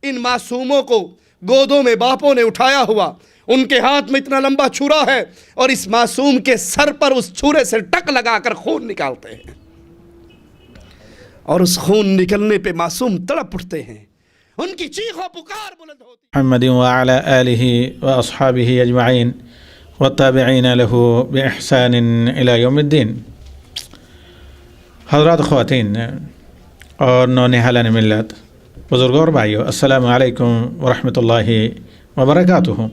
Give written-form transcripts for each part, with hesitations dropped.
ان معصوموں کو گودوں میں باپوں نے اٹھایا ہوا، ان کے ہاتھ میں اتنا لمبا چھرا ہے اور اس معصوم کے سر پر اس چھرے سے ٹک لگا کر خون نکالتے ہیں، اور اس خون نکلنے پہ معصوم تڑپ اٹھتے ہیں، ان کی چیخ و پکار بلند ہوتی ہے۔ محمد وعلى آله وأصحابه أجمعين والتابعين له بإحسان إلى يوم الدين۔ حضرات خواتین اور نونہالان ملت، بزرگوں اور بھائیوں، السلام علیکم ورحمۃ اللہ وبرکاتہ۔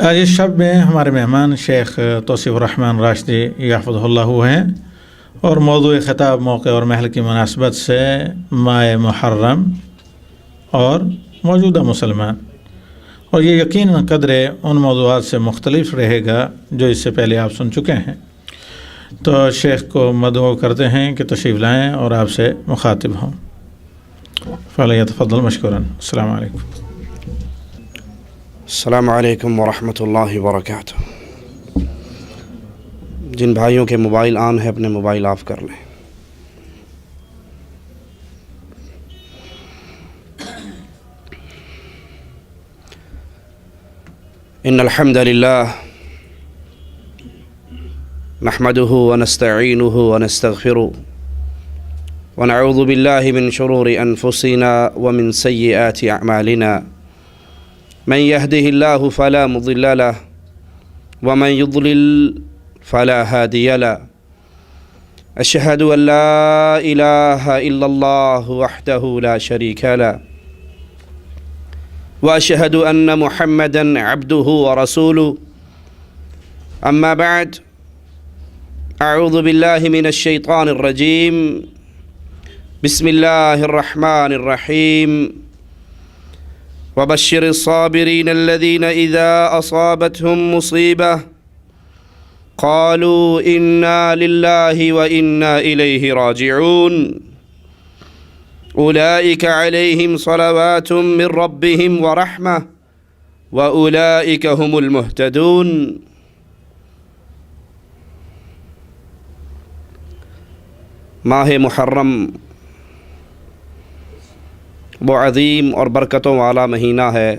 آج اس شب میں ہمارے مہمان شیخ توصیف الرحمن راشدی یحفظہ اللہ ہیں، اور موضوع خطاب موقع اور محل کی مناسبت سے ماہ محرم اور موجودہ مسلمان، اور یہ یقیناً قدرے ان موضوعات سے مختلف رہے گا جو اس سے پہلے آپ سن چکے ہیں۔ تو شیخ کو مدعو کرتے ہیں کہ تشریف لائیں اور آپ سے مخاطب ہوں۔ فلیتفضل مشکورا۔ السلام علیکم۔ السلام علیکم ورحمۃ اللہ وبرکاتہ۔ جن بھائیوں کے موبائل آن ہے اپنے موبائل آف کر لیں۔ ان الحمد للہ نحمده ونستعینه ونستغفره ونعوذ باللہ من شرور انفسنا ومن سیئات اعمالنا، من يهده الله فلا مضل له ومن يضلل فلا هادي له، أشهد أن لا إله إلا الله وحده لا شريك له، وأشهد أن محمدًا عبده ورسوله، أما بعد، أعوذ بالله من الشيطان الرجيم، بسم الله الرحمن الرحيم، وبشر الصابرين الذين إذا أصابتهم مصيبة قالوا إنا لله وإنا إليه راجعون، أولئك عليهم صلوات من ربهم ورحمة وأولئك هم المهتدون۔ ماہ محرم وہ عظیم اور برکتوں والا مہینہ ہے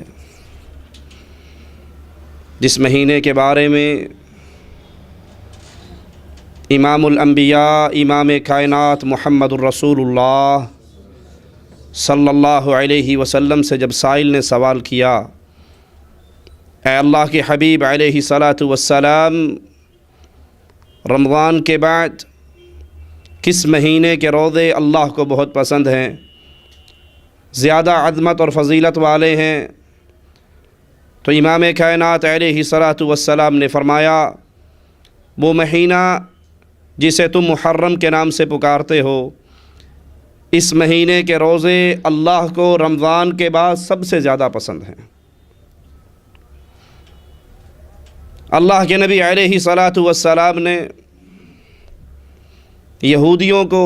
جس مہینے کے بارے میں امام الانبیاء امام کائنات محمد الرسول اللہ صلی اللہ علیہ وسلم سے جب سائل نے سوال کیا، اے اللہ کے حبیب علیہ الصلاۃ والسلام، رمضان کے بعد کس مہینے کے روزے اللہ کو بہت پسند ہیں، زیادہ عظمت اور فضیلت والے ہیں؟ تو امام کائنات علیہ الصلاۃ والسلام نے فرمایا، وہ مہینہ جسے تم محرم کے نام سے پکارتے ہو، اس مہینے کے روزے اللہ کو رمضان کے بعد سب سے زیادہ پسند ہیں۔ اللہ کے نبی علیہ الصلاۃ والسلام نے یہودیوں کو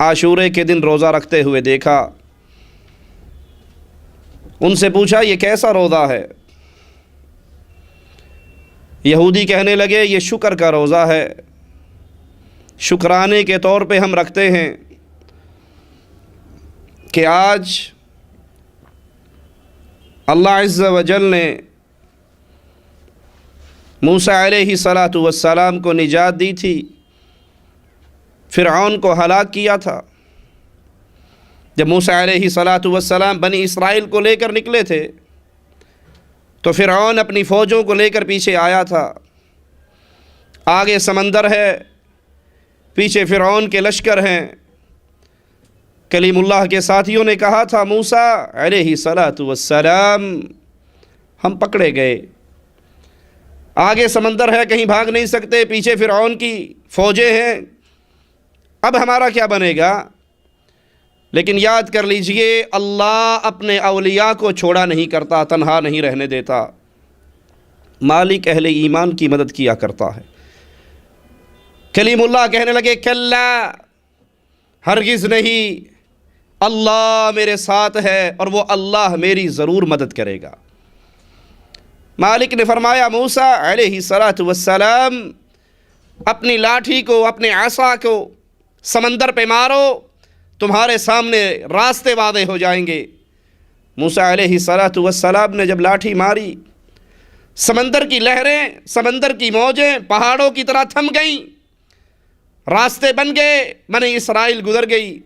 عاشورے کے دن روزہ رکھتے ہوئے دیکھا، ان سے پوچھا یہ کیسا روزہ ہے؟ یہودی کہنے لگے یہ شکر کا روزہ ہے، شکرانے کے طور پہ ہم رکھتے ہیں کہ آج اللہ عز و جل نے موسیٰ علیہ الصلاۃ والسلام کو نجات دی تھی، فرعون کو ہلاک کیا تھا۔ جب موسیٰ علیہ الصلاۃ والسلام بنی اسرائیل کو لے کر نکلے تھے تو فرعون اپنی فوجوں کو لے کر پیچھے آیا تھا، آگے سمندر ہے، پیچھے فرعون کے لشکر ہیں۔ کلیم اللہ کے ساتھیوں نے کہا تھا موسیٰ علیہ الصلاۃ والسلام ہم پکڑے گئے، آگے سمندر ہے، کہیں بھاگ نہیں سکتے، پیچھے فرعون کی فوجیں ہیں، اب ہمارا کیا بنے گا؟ لیکن یاد کر لیجئے، اللہ اپنے اولیاء کو چھوڑا نہیں کرتا، تنہا نہیں رہنے دیتا، مالک اہل ایمان کی مدد کیا کرتا ہے۔ کلیم اللہ کہنے لگے کلا، ہرگز نہیں، اللہ میرے ساتھ ہے اور وہ اللہ میری ضرور مدد کرے گا۔ مالک نے فرمایا موسیٰ علیہ الصلاۃ والسلام اپنی لاٹھی کو، اپنے عصا کو سمندر پہ مارو تمہارے سامنے راستے واضح ہو جائیں گے۔ موسیٰ علیہ السلام نے جب لاٹھی ماری، سمندر کی لہریں، سمندر کی موجیں پہاڑوں کی طرح تھم گئیں، راستے بن گئے، بنی اسرائیل گزر گئی۔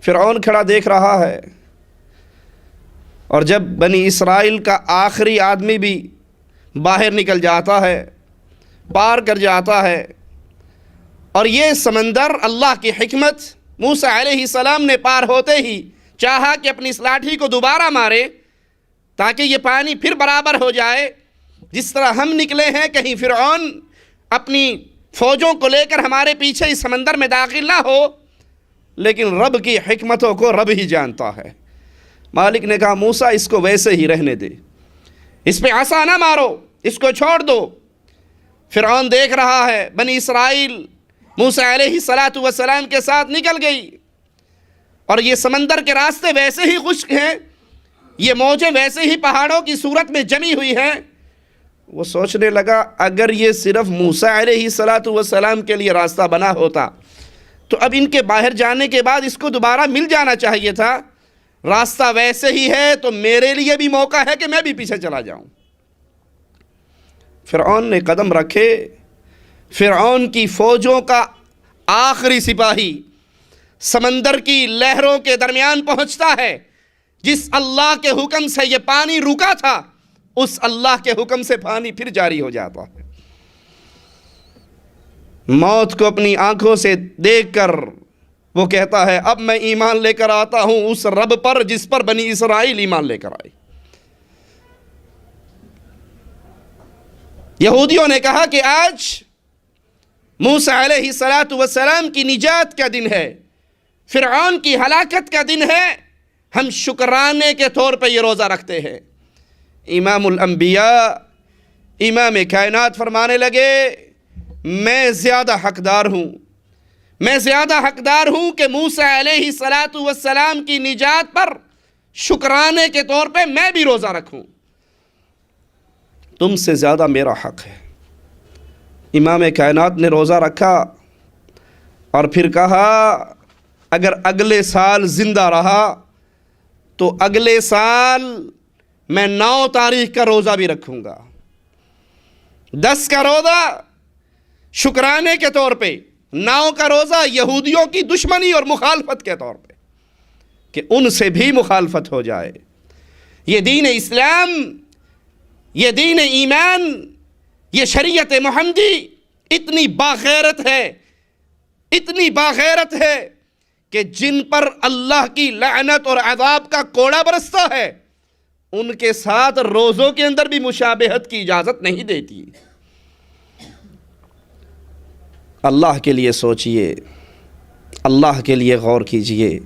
فرعون کھڑا دیکھ رہا ہے، اور جب بنی اسرائیل کا آخری آدمی بھی باہر نکل جاتا ہے، پار کر جاتا ہے، اور یہ سمندر اللہ کی حکمت، موسیٰ علیہ السلام نے پار ہوتے ہی چاہا کہ اپنی اس لاٹھی کو دوبارہ مارے تاکہ یہ پانی پھر برابر ہو جائے۔ جس طرح ہم نکلے ہیں، کہیں فرعون اپنی فوجوں کو لے کر ہمارے پیچھے اس سمندر میں داخل نہ ہو، لیکن رب کی حکمتوں کو رب ہی جانتا ہے۔ مالک نے کہا موسیٰ اس کو ویسے ہی رہنے دے، اس پہ عصا نہ مارو، اس کو چھوڑ دو۔ فرعون دیکھ رہا ہے بنی اسرائیل موسیٰ علیہ السلام کے ساتھ نکل گئی، اور یہ سمندر کے راستے ویسے ہی خشک ہیں، یہ موجیں ویسے ہی پہاڑوں کی صورت میں جمی ہوئی ہیں۔ وہ سوچنے لگا اگر یہ صرف موسیٰ علیہ السلام کے لیے راستہ بنا ہوتا تو اب ان کے باہر جانے کے بعد اس کو دوبارہ مل جانا چاہیے تھا۔ راستہ ویسے ہی ہے تو میرے لیے بھی موقع ہے کہ میں بھی پیچھے چلا جاؤں۔ فرعون نے قدم رکھے، فرعون کی فوجوں کا آخری سپاہی سمندر کی لہروں کے درمیان پہنچتا ہے۔ جس اللہ کے حکم سے یہ پانی رکا تھا، اس اللہ کے حکم سے پانی پھر جاری ہو جاتا ہے۔ موت کو اپنی آنکھوں سے دیکھ کر وہ کہتا ہے اب میں ایمان لے کر آتا ہوں اس رب پر جس پر بنی اسرائیل ایمان لے کر آئی۔ یہودیوں نے کہا کہ آج موسیٰ علیہ السلام کی نجات کا دن ہے، فرعون کی ہلاکت کا دن ہے، ہم شکرانے کے طور پہ یہ روزہ رکھتے ہیں۔ امام الانبیاء، امام کائنات فرمانے لگے میں زیادہ حقدار ہوں، میں زیادہ حقدار ہوں کہ موسیٰ علیہ السلام کی نجات پر شکرانے کے طور پہ میں بھی روزہ رکھوں، تم سے زیادہ میرا حق ہے۔ امام کائنات نے روزہ رکھا اور پھر کہا اگر اگلے سال زندہ رہا تو اگلے سال میں 9 تاریخ کا روزہ بھی رکھوں گا، 10 کا روزہ شکرانے کے طور پہ، 9 کا روزہ یہودیوں کی دشمنی اور مخالفت کے طور پہ کہ ان سے بھی مخالفت ہو جائے۔ یہ دین اسلام، یہ دین ایمان، یہ شریعت محمدی اتنی باغیرت ہے، اتنی باغیرت ہے کہ جن پر اللہ کی لعنت اور عذاب کا کوڑا برستا ہے ان کے ساتھ روزوں کے اندر بھی مشابہت کی اجازت نہیں دیتی۔ اللہ کے لیے سوچئے، اللہ کے لیے غور کیجئے،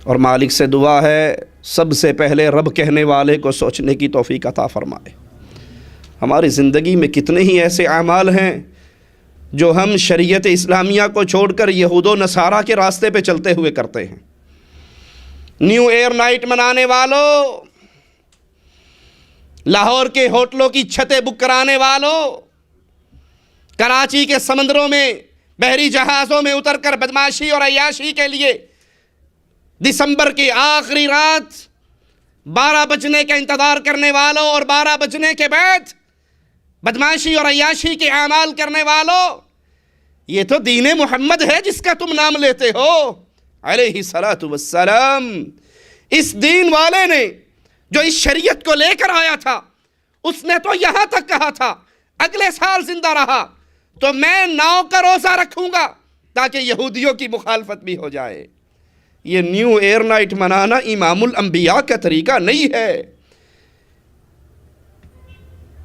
اور مالک سے دعا ہے سب سے پہلے رب کہنے والے کو سوچنے کی توفیق عطا فرمائے۔ ہماری زندگی میں کتنے ہی ایسے اعمال ہیں جو ہم شریعت اسلامیہ کو چھوڑ کر یہود و نصارہ کے راستے پہ چلتے ہوئے کرتے ہیں۔ نیو ایئر نائٹ منانے والوں، لاہور کے ہوٹلوں کی چھتیں بک کرانے والوں، کراچی کے سمندروں میں بحری جہازوں میں اتر کر بدماشی اور عیاشی کے لیے دسمبر کی آخری رات 12 بجنے کا انتظار کرنے والوں اور 12 بجنے کے بعد بدماشی اور عیاشی کے اعمال کرنے والوں، یہ تو دین محمد ہے جس کا تم نام لیتے ہو علیہ السلام۔ اس دین والے نے جو اس شریعت کو لے کر آیا تھا اس نے تو یہاں تک کہا تھا اگلے سال زندہ رہا تو میں 9 کا روزہ رکھوں گا تاکہ یہودیوں کی مخالفت بھی ہو جائے۔ یہ نیو ایئر نائٹ منانا امام الانبیاء کا طریقہ نہیں ہے۔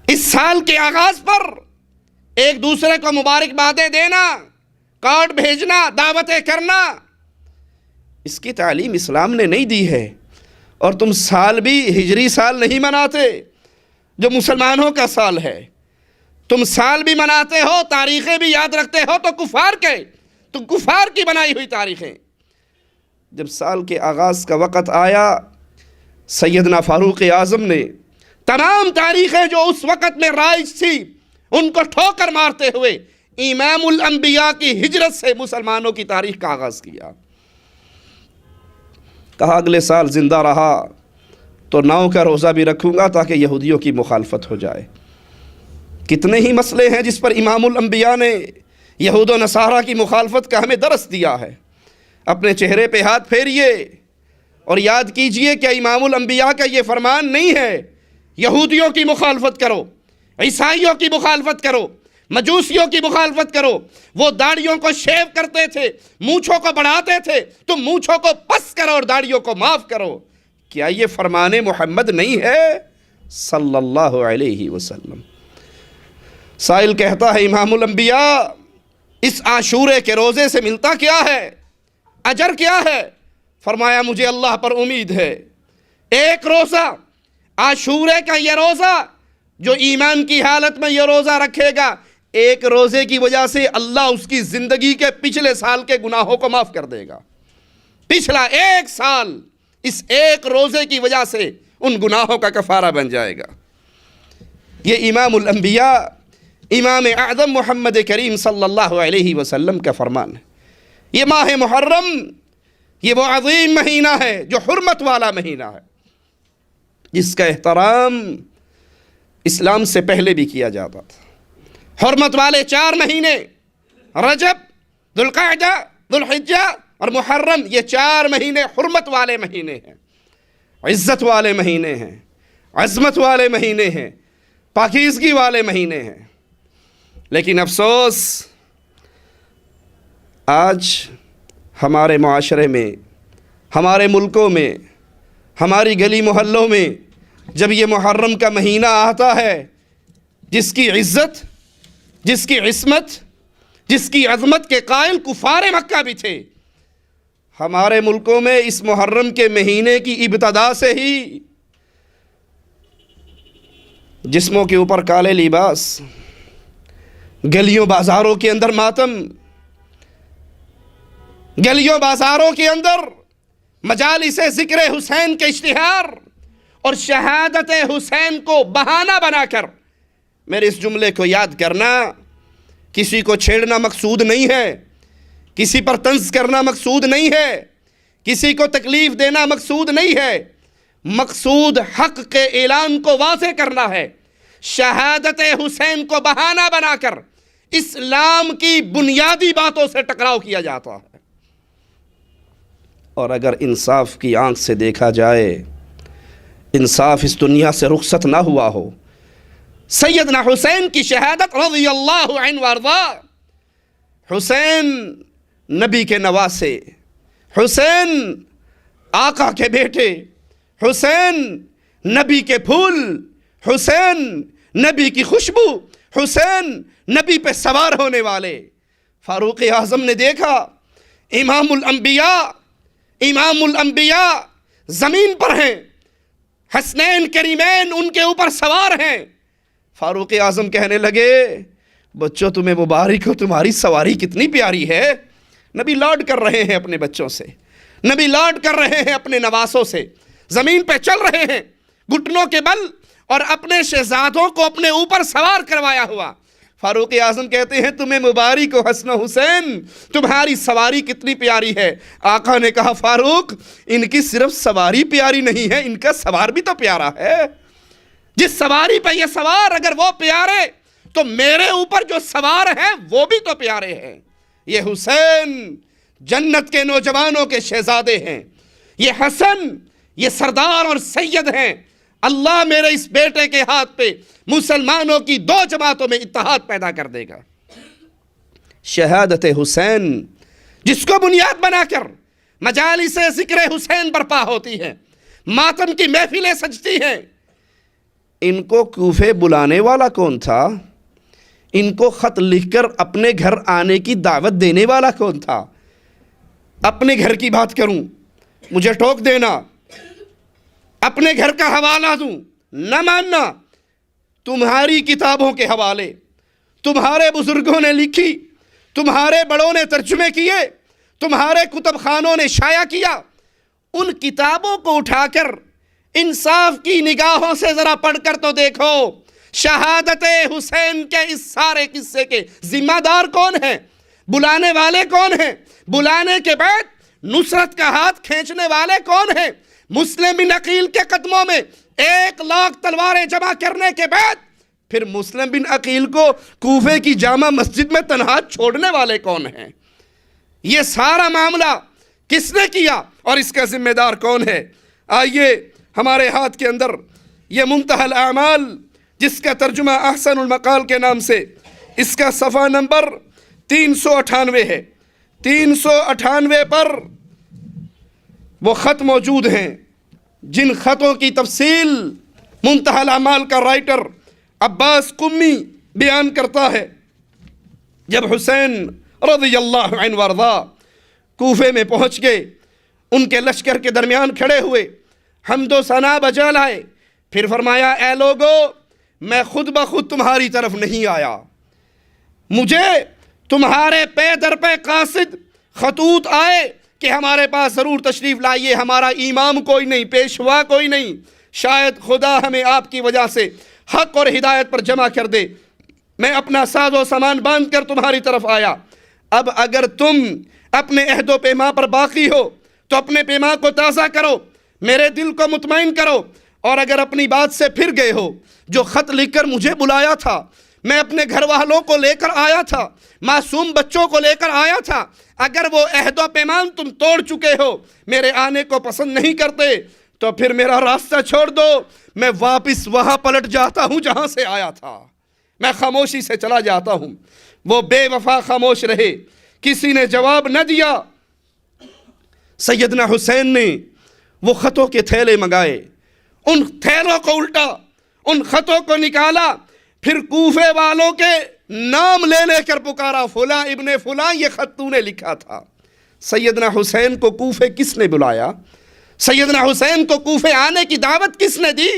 اس سال کے آغاز پر ایک دوسرے کو مبارکبادیں دینا، کارڈ بھیجنا، دعوتیں کرنا، اس کی تعلیم اسلام نے نہیں دی ہے۔ اور تم سال بھی ہجری سال نہیں مناتے جو مسلمانوں کا سال ہے، تم سال بھی مناتے ہو، تاریخیں بھی یاد رکھتے ہو تو کفار کی بنائی ہوئی تاریخیں۔ جب سال کے آغاز کا وقت آیا، سیدنا فاروق اعظم نے تمام تاریخیں جو اس وقت میں رائج تھی ان کو ٹھوکر مارتے ہوئے امام الانبیاء کی ہجرت سے مسلمانوں کی تاریخ کا آغاز کیا. کہا اگلے سال زندہ رہا تو 9 کا روزہ بھی رکھوں گا تاکہ یہودیوں کی مخالفت ہو جائے. کتنے ہی مسئلے ہیں جس پر امام الانبیاء نے یہود و نصارہ کی مخالفت کا ہمیں درس دیا ہے. اپنے چہرے پہ ہاتھ پھیریے اور یاد کیجئے کہ امام الانبیاء کا یہ فرمان نہیں ہے یہودیوں کی مخالفت کرو، عیسائیوں کی مخالفت کرو، مجوسیوں کی مخالفت کرو. وہ داڑھیوں کو شیو کرتے تھے، مونچھوں کو بڑھاتے تھے، تم مونچھوں کو پس کرو اور داڑھیوں کو معاف کرو. کیا یہ فرمان محمد نہیں ہے صلی اللہ علیہ وسلم؟ سائل کہتا ہے امام الانبیاء اس عاشورے کے روزے سے ملتا کیا ہے، اجر کیا ہے؟ فرمایا مجھے اللہ پر امید ہے، ایک روزہ عاشورے کا یہ روزہ جو ایمان کی حالت میں یہ روزہ رکھے گا، ایک روزے کی وجہ سے اللہ اس کی زندگی کے پچھلے سال کے گناہوں کو معاف کر دے گا. پچھلا 1 سال اس ایک روزے کی وجہ سے ان گناہوں کا کفارہ بن جائے گا. یہ امام الانبیاء امام اعظم محمد کریم صلی اللہ علیہ وسلم کا فرمان ہے. یہ ماہ محرم یہ وہ عظیم مہینہ ہے جو حرمت والا مہینہ ہے، جس کا احترام اسلام سے پہلے بھی کیا جاتا تھا. حرمت والے 4 مہینے رجب، ذوالقعدہ، ذوالحجہ اور محرم، یہ 4 مہینے حرمت والے مہینے ہیں، عزت والے مہینے ہیں، عظمت والے مہینے ہیں، پاکیزگی والے مہینے ہیں. لیکن افسوس آج ہمارے معاشرے میں، ہمارے ملکوں میں، ہماری گلی محلوں میں جب یہ محرم کا مہینہ آتا ہے، جس کی عزت، جس کی عصمت، جس کی عظمت کے قائل کفار مکہ بھی تھے، ہمارے ملکوں میں اس محرم کے مہینے کی ابتدا سے ہی جسموں کے اوپر کالے لباس، گلیوں بازاروں کے اندر ماتم، گلیوں بازاروں کے اندر مجالس ذکر حسین کے اشتہار اور شہادت حسین کو بہانہ بنا کر، میرے اس جملے کو یاد کرنا، کسی کو چھیڑنا مقصود نہیں ہے، کسی پر طنز کرنا مقصود نہیں ہے، کسی کو تکلیف دینا مقصود نہیں ہے، مقصود حق کے اعلان کو واضح کرنا ہے. شہادت حسین کو بہانہ بنا کر اسلام کی بنیادی باتوں سے ٹکراؤ کیا جاتا ہے. اور اگر انصاف کی آنکھ سے دیکھا جائے، انصاف اس دنیا سے رخصت نہ ہوا ہو، سیدنا حسین کی شہادت رضی اللہ عنہ وارضا، حسین نبی کے نواسے، حسین آقا کے بیٹے، حسین نبی کے پھول، حسین نبی کی خوشبو، حسین نبی پہ سوار ہونے والے. فاروق اعظم نے دیکھا امام الانبیاء زمین پر ہیں، حسنین کریمین ان کے اوپر سوار ہیں. فاروق اعظم کہنے لگے بچوں تمہیں مبارک ہو، تمہاری سواری کتنی پیاری ہے. نبی لاڈ کر رہے ہیں اپنے بچوں سے، نبی لاڈ کر رہے ہیں اپنے نواسوں سے، زمین پہ چل رہے ہیں گھٹنوں کے بل اور اپنے شہزادوں کو اپنے اوپر سوار کروایا ہوا. فاروق اعظم کہتے ہیں تمہیں مبارک ہو حسن و حسین، تمہاری سواری کتنی پیاری ہے. آقا نے کہا فاروق ان کی صرف سواری پیاری نہیں ہے، ان کا سوار بھی تو پیارا ہے. جس سواری پہ یہ سوار اگر وہ پیارے تو میرے اوپر جو سوار ہیں وہ بھی تو پیارے ہیں. یہ حسین جنت کے نوجوانوں کے شہزادے ہیں، یہ حسن یہ سردار اور سید ہیں. اللہ میرے اس بیٹے کے ہاتھ پہ مسلمانوں کی 2 جماعتوں میں اتحاد پیدا کر دے گا. شہادت حسین جس کو بنیاد بنا کر مجالس ذکر حسین برپا ہوتی ہیں، ماتم کی محفلیں سجتی ہیں. ان کو کوفے بلانے والا کون تھا؟ ان کو خط لکھ کر اپنے گھر آنے کی دعوت دینے والا کون تھا؟ اپنے گھر کی بات کروں مجھے ٹوک دینا، اپنے گھر کا حوالہ دوں نہ ماننا. تمہاری کتابوں کے حوالے تمہارے بزرگوں نے لکھی، تمہارے بڑوں نے ترجمے کیے، تمہارے کتب خانوں نے شائع کیا. ان کتابوں کو اٹھا کر انصاف کی نگاہوں سے ذرا پڑھ کر تو دیکھو شہادت حسین کے اس سارے قصے کے ذمہ دار کون ہیں؟ بلانے والے کون ہیں؟ بلانے کے بعد نصرت کا ہاتھ کھینچنے والے کون ہیں؟ مسلم بن عقیل کے قدموں میں 1,00,000 تلواریں جمع کرنے کے بعد پھر مسلم بن عقیل کو کوفے کی جامع مسجد میں تنہا چھوڑنے والے کون ہیں؟ یہ سارا معاملہ کس نے کیا اور اس کا ذمہ دار کون ہے؟ آئیے ہمارے ہاتھ کے اندر یہ منتہی الاعمال، جس کا ترجمہ احسن المقال کے نام سے، اس کا صفحہ نمبر 398 ہے۔ 398 پر وہ خط موجود ہیں جن خطوں کی تفصیل منتہی الاعمال کا رائٹر عباس قمی بیان کرتا ہے۔ جب حسین رضی اللہ عنہ وارضا کوفے میں پہنچ گئے، ان کے لشکر کے درمیان کھڑے ہوئے، حمد و ثنا بجا لائے، پھر فرمایا اے لوگو، میں خود بخود تمہاری طرف نہیں آیا، مجھے تمہارے پے در پہ قاصد خطوط آئے کہ ہمارے پاس ضرور تشریف لائیے، ہمارا امام کوئی نہیں، پیشوا کوئی نہیں، شاید خدا ہمیں آپ کی وجہ سے حق اور ہدایت پر جمع کر دے، میں اپنا ساز و سامان باندھ کر تمہاری طرف آیا۔ اب اگر تم اپنے عہد و پیما پر باقی ہو تو اپنے پیما کو تازہ کرو، میرے دل کو مطمئن کرو، اور اگر اپنی بات سے پھر گئے ہو، جو خط لکھ کر مجھے بلایا تھا، میں اپنے گھر والوں کو لے کر آیا تھا، معصوم بچوں کو لے کر آیا تھا، اگر وہ عہد و پیمان تم توڑ چکے ہو، میرے آنے کو پسند نہیں کرتے، تو پھر میرا راستہ چھوڑ دو، میں واپس وہاں پلٹ جاتا ہوں جہاں سے آیا تھا، میں خاموشی سے چلا جاتا ہوں۔ وہ بے وفا خاموش رہے، کسی نے جواب نہ دیا۔ سیدنا حسین نے وہ خطوں کے تھیلے منگائے، ان تھیلوں کو الٹا، ان خطوں کو نکالا، پھر کوفے والوں کے نام لے لے کر پکارا، فلاں ابن فلاں یہ خط تو نے لکھا تھا۔ سیدنا حسین کو کوفے کس نے بلایا؟ سیدنا حسین کو کوفے آنے کی دعوت کس نے دی؟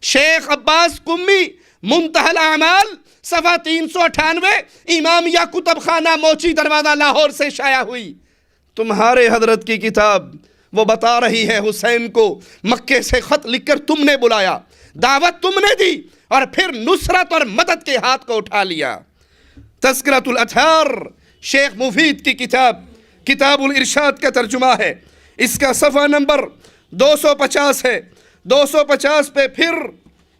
شیخ عباس قمی، منتہی الاعمال، صفحہ 398، امامیہ کتب خانہ موچی دروازہ لاہور سے شائع ہوئی۔ تمہارے حضرت کی کتاب وہ بتا رہی ہے حسین کو مکے سے خط لکھ کر تم نے بلایا، دعوت تم نے دی، اور پھر نصرت اور مدد کے ہاتھ کو اٹھا لیا۔ تذکرۃ الاطہار، شیخ مفید کی کتاب، کتاب الارشاد کا ترجمہ ہے، اس کا صفحہ نمبر 250 ہے۔ 250 پہ پھر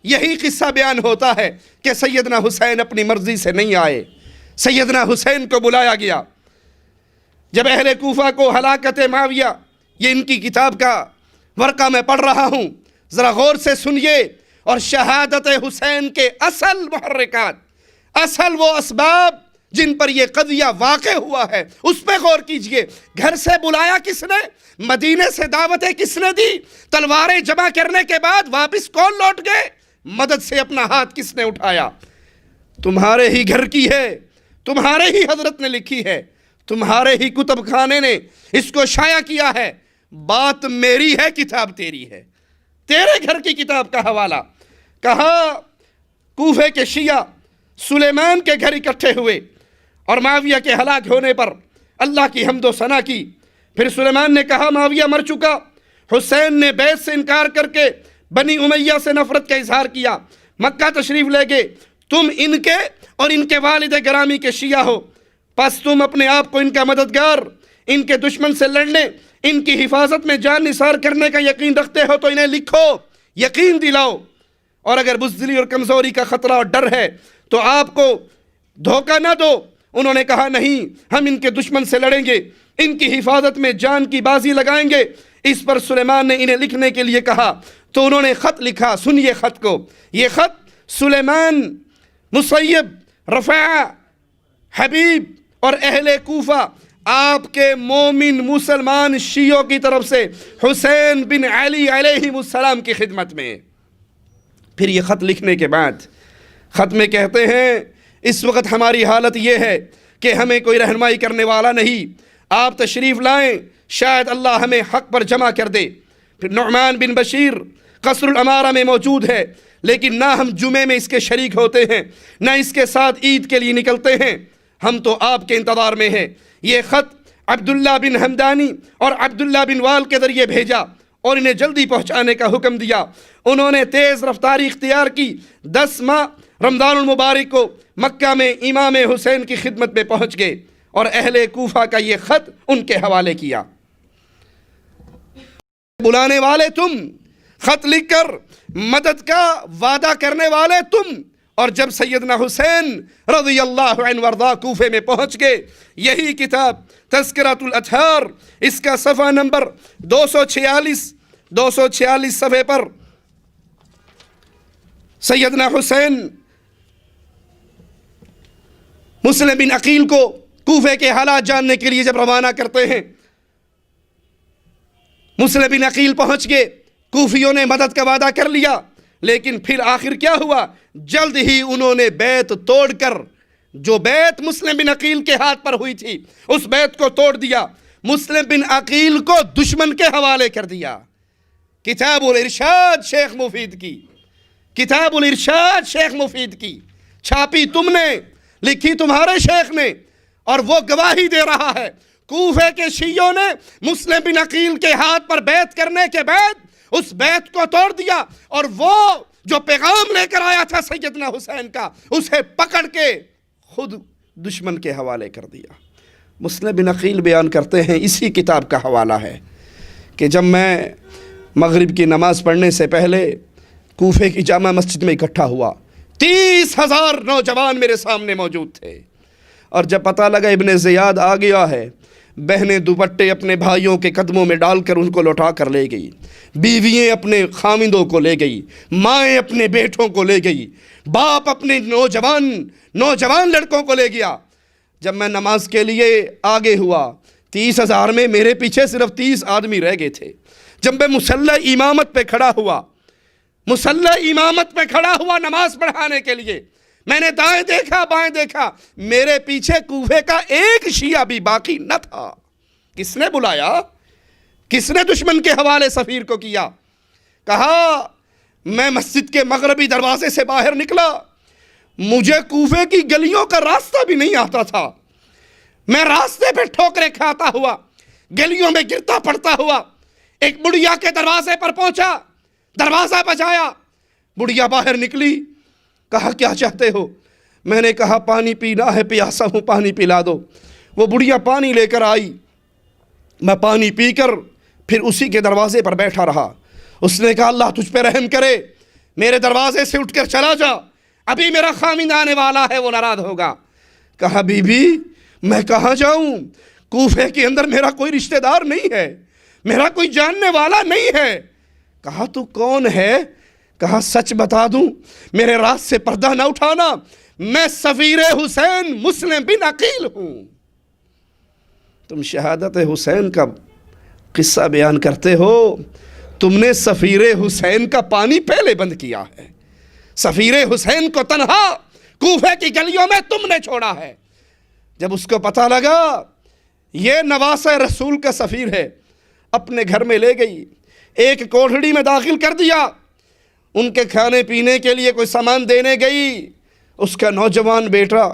یہی قصہ بیان ہوتا ہے کہ سیدنا حسین اپنی مرضی سے نہیں آئے، سیدنا حسین کو بلایا گیا۔ جب اہل کوفہ کو ہلاکت معاویہ، یہ ان کی کتاب کا ورقہ میں پڑھ رہا ہوں، ذرا غور سے سنیے، اور شہادت حسین کے اصل محرکات، اصل وہ اسباب جن پر یہ قضیہ واقع ہوا ہے، اس پہ غور کیجئے۔ گھر سے بلایا کس نے؟ مدینے سے دعوتیں کس نے دی؟ تلواریں جمع کرنے کے بعد واپس کون لوٹ گئے؟ مدد سے اپنا ہاتھ کس نے اٹھایا؟ تمہارے ہی گھر کی ہے، تمہارے ہی حضرت نے لکھی ہے، تمہارے ہی کتب خانے نے اس کو شائع کیا ہے۔ بات میری ہے، کتاب تیری ہے، تیرے گھر کی کتاب کا حوالہ۔ کہا کوفے کے شیعہ سلیمان کے گھر اکٹھے ہوئے اور معاویہ کے ہلاک ہونے پر اللہ کی حمد و ثنا کی۔ پھر سلیمان نے کہا معاویہ مر چکا۔ حسین نے بیعت سے انکار کر کے بنی امیہ سے نفرت کا اظہار کیا، مکہ تشریف لے گئے۔ تم ان کے اور ان کے والد گرامی کے شیعہ ہو، پس تم اپنے آپ کو ان کا مددگار، ان کے دشمن سے لڑنے، ان کی حفاظت میں جان نثار کرنے کا یقین رکھتے ہو تو انہیں لکھو، یقین دلاؤ، اور اگر بزدلی اور کمزوری کا خطرہ اور ڈر ہے تو آپ کو دھوکہ نہ دو۔ انہوں نے کہا نہیں، ہم ان کے دشمن سے لڑیں گے، ان کی حفاظت میں جان کی بازی لگائیں گے۔ اس پر سلیمان نے انہیں لکھنے کے لیے کہا تو انہوں نے خط لکھا۔ سنیے خط کو، یہ خط سلیمان، مصیب، رفاعہ، حبیب اور اہل کوفہ، آپ کے مومن مسلمان شیعوں کی طرف سے حسین بن علی علیہ السلام کی خدمت میں۔ پھر یہ خط لکھنے کے بعد خط میں کہتے ہیں اس وقت ہماری حالت یہ ہے کہ ہمیں کوئی رہنمائی کرنے والا نہیں، آپ تشریف لائیں، شاید اللہ ہمیں حق پر جمع کر دے۔ پھر نعمان بن بشیر قصر الامارہ میں موجود ہے، لیکن نہ ہم جمعے میں اس کے شریک ہوتے ہیں، نہ اس کے ساتھ عید کے لیے نکلتے ہیں، ہم تو آپ کے انتظار میں ہیں۔ یہ خط عبداللہ بن حمدانی اور عبداللہ بن وال کے ذریعے بھیجا اور انہیں جلدی پہنچانے کا حکم دیا۔ انہوں نے تیز رفتاری اختیار کی، 10 ماہ رمضان المبارک کو مکہ میں امام حسین کی خدمت میں پہنچ گئے اور اہل کوفہ کا یہ خط ان کے حوالے کیا. بلانے والے تم، خط لکھ کر مدد کا وعدہ کرنے والے تم. اور جب سیدنا حسین رضی اللہ عنہ وارضاہ کوفے میں پہنچ گئے، یہی کتاب تذکرۃ الاطہار، اس کا صفحہ نمبر 246 صفحے پر سیدنا حسین مسلم بن عقیل کو کوفے کے حالات جاننے کے لیے جب روانہ کرتے ہیں، مسلم بن عقیل پہنچ گئے، کوفیوں نے مدد کا وعدہ کر لیا، لیکن پھر آخر کیا ہوا؟ جلد ہی انہوں نے بیعت توڑ کر، جو بیعت مسلم بن عقیل کے ہاتھ پر ہوئی تھی اس بیعت کو توڑ دیا، مسلم بن عقیل کو دشمن کے حوالے کر دیا. کتاب الارشاد شیخ مفید کی، کتاب الارشاد شیخ مفید کی چھاپی تم نے، لکھی تمہارے شیخ نے، اور وہ گواہی دے رہا ہے کوفے کے شیعوں نے مسلم بن عقیل کے ہاتھ پر بیعت کرنے کے بعد اس بیعت کو توڑ دیا، اور وہ جو پیغام لے کر آیا تھا سیدنا حسین کا، اسے پکڑ کے خود دشمن کے حوالے کر دیا. مسلم بن عقیل بیان کرتے ہیں، اسی کتاب کا حوالہ ہے کہ جب میں مغرب کی نماز پڑھنے سے پہلے کوفے کی جامع مسجد میں اکٹھا ہوا، 30,000 نوجوان میرے سامنے موجود تھے، اور جب پتہ لگا ابن زیاد آ گیا ہے، بہنیں دوپٹے اپنے بھائیوں کے قدموں میں ڈال کر ان کو لوٹا کر لے گئی، بیوییں اپنے خامندوں کو لے گئی، مائیں اپنے بیٹوں کو لے گئی، باپ اپنے نوجوان لڑکوں کو لے گیا. جب میں نماز کے لیے آگے ہوا، 30,000 میں میرے پیچھے صرف 30 آدمی رہ گئے تھے. جب میں مصلی امامت پہ کھڑا ہوا نماز پڑھانے کے لیے، میں نے دائیں دیکھا بائیں دیکھا، میرے پیچھے کوفے کا ایک شیعہ بھی باقی نہ تھا. کس نے بلایا؟ کس نے دشمن کے حوالے سفیر کو کیا؟ کہا میں مسجد کے مغربی دروازے سے باہر نکلا، مجھے کوفے کی گلیوں کا راستہ بھی نہیں آتا تھا. میں راستے پہ ٹھوکریں کھاتا ہوا، گلیوں میں گرتا پڑتا ہوا، ایک بڑھیا کے دروازے پر پہنچا، دروازہ بجایا، بڑھیا باہر نکلی، کہا کیا چاہتے ہو؟ میں نے کہا پانی پینا ہے، پیاسا ہوں، پانی پلا دو. وہ بڑھیا پانی لے کر آئی، میں پانی پی کر پھر اسی کے دروازے پر بیٹھا رہا. اس نے کہا اللہ تجھ پہ رحم کرے، میرے دروازے سے اٹھ کر چلا جا، ابھی میرا خامند آنے والا ہے، وہ ناراض ہوگا. کہا بی بی میں کہاں جاؤں؟ کوفے کے اندر میرا کوئی رشتہ دار نہیں ہے، میرا کوئی جاننے والا نہیں ہے. کہا تو کون ہے؟ کہا سچ بتا دوں، میرے راز سے پردہ نہ اٹھانا، میں سفیر حسین مسلم بن عقیل ہوں. تم شہادت حسین کا قصہ بیان کرتے ہو، تم نے سفیر حسین کا پانی پہلے بند کیا ہے. سفیر حسین کو تنہا کوفے کی گلیوں میں تم نے چھوڑا ہے. جب اس کو پتہ لگا یہ نواسہ رسول کا سفیر ہے، اپنے گھر میں لے گئی، ایک کوٹھڑی میں داخل کر دیا، ان کے کھانے پینے کے لیے کوئی سامان دینے گئی. اس کا نوجوان بیٹا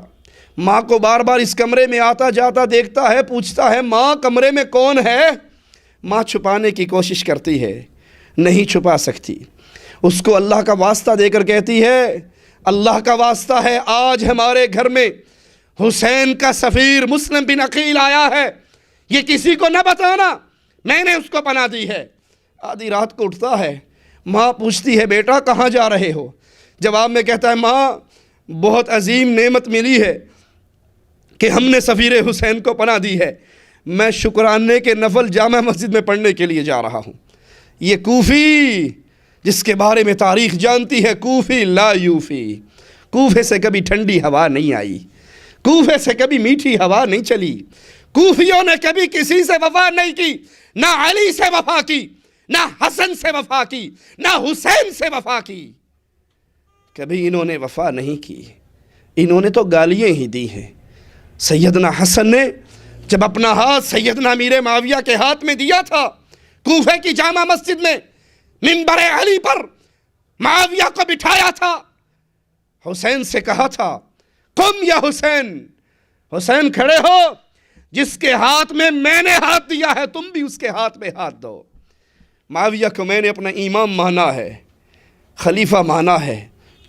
ماں کو بار بار اس کمرے میں آتا جاتا دیکھتا ہے، پوچھتا ہے ماں کمرے میں کون ہے؟ ماں چھپانے کی کوشش کرتی ہے، نہیں چھپا سکتی. اس کو اللہ کا واسطہ دے کر کہتی ہے اللہ کا واسطہ ہے، آج ہمارے گھر میں حسین کا سفیر مسلم بن عقیل آیا ہے، یہ کسی کو نہ بتانا، میں نے اس کو پناہ دی ہے. آدھی رات کو اٹھتا ہے، ماں پوچھتی ہے بیٹا کہاں جا رہے ہو؟ جواب میں کہتا ہے ماں بہت عظیم نعمت ملی ہے کہ ہم نے سفیر حسین کو پناہ دی ہے، میں شکرانے کے نفل جامع مسجد میں پڑھنے کے لیے جا رہا ہوں. یہ کوفی جس کے بارے میں تاریخ جانتی ہے، کوفی لا یوفی، کوفے سے کبھی ٹھنڈی ہوا نہیں آئی، کوفے سے کبھی میٹھی ہوا نہیں چلی، کوفیوں نے کبھی کسی سے وفا نہیں کی، نہ علی سے وفا کی، نہ حسن سے وفا کی، نہ حسین سے وفا کی. کبھی انہوں نے وفا نہیں کی، انہوں نے تو گالیاں ہی دی ہیں. سیدنا حسن نے جب اپنا ہاتھ سیدنا امیر معاویہ کے ہاتھ میں دیا تھا، کوفے کی جامع مسجد میں منبر علی پر معاویہ کو بٹھایا تھا، حسین سے کہا تھا قم یا حسین، حسین کھڑے ہو، جس کے ہاتھ میں نے ہاتھ دیا ہے تم بھی اس کے ہاتھ میں ہاتھ دو. معاویہ کو میں نے اپنا امام مانا ہے، خلیفہ مانا ہے،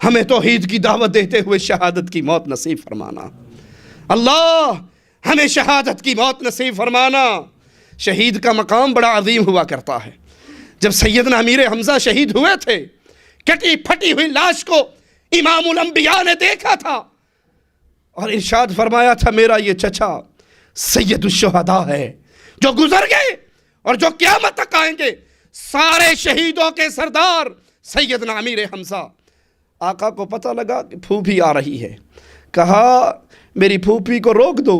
ہمیں توحید کی دعوت دیتے ہوئے شہادت کی موت نصیب فرمانا۔ اللہ ہمیں شہادت کی موت نصیب فرمانا۔ شہید کا مقام بڑا عظیم ہوا کرتا ہے۔ جب سیدنا امیر حمزہ شہید ہوئے تھے، کٹی پھٹی ہوئی لاش کو امام الانبیاء نے دیکھا تھا اور ارشاد فرمایا تھا میرا یہ چچا سید الشہداء ہے، جو گزر گئے اور جو قیامت تک آئیں گے، سارے شہیدوں کے سردار سیدنا امیر حمزہ۔ آقا کو پتہ لگا کہ پھوپھی آ رہی ہے، کہا میری پھوپھی کو روک دو،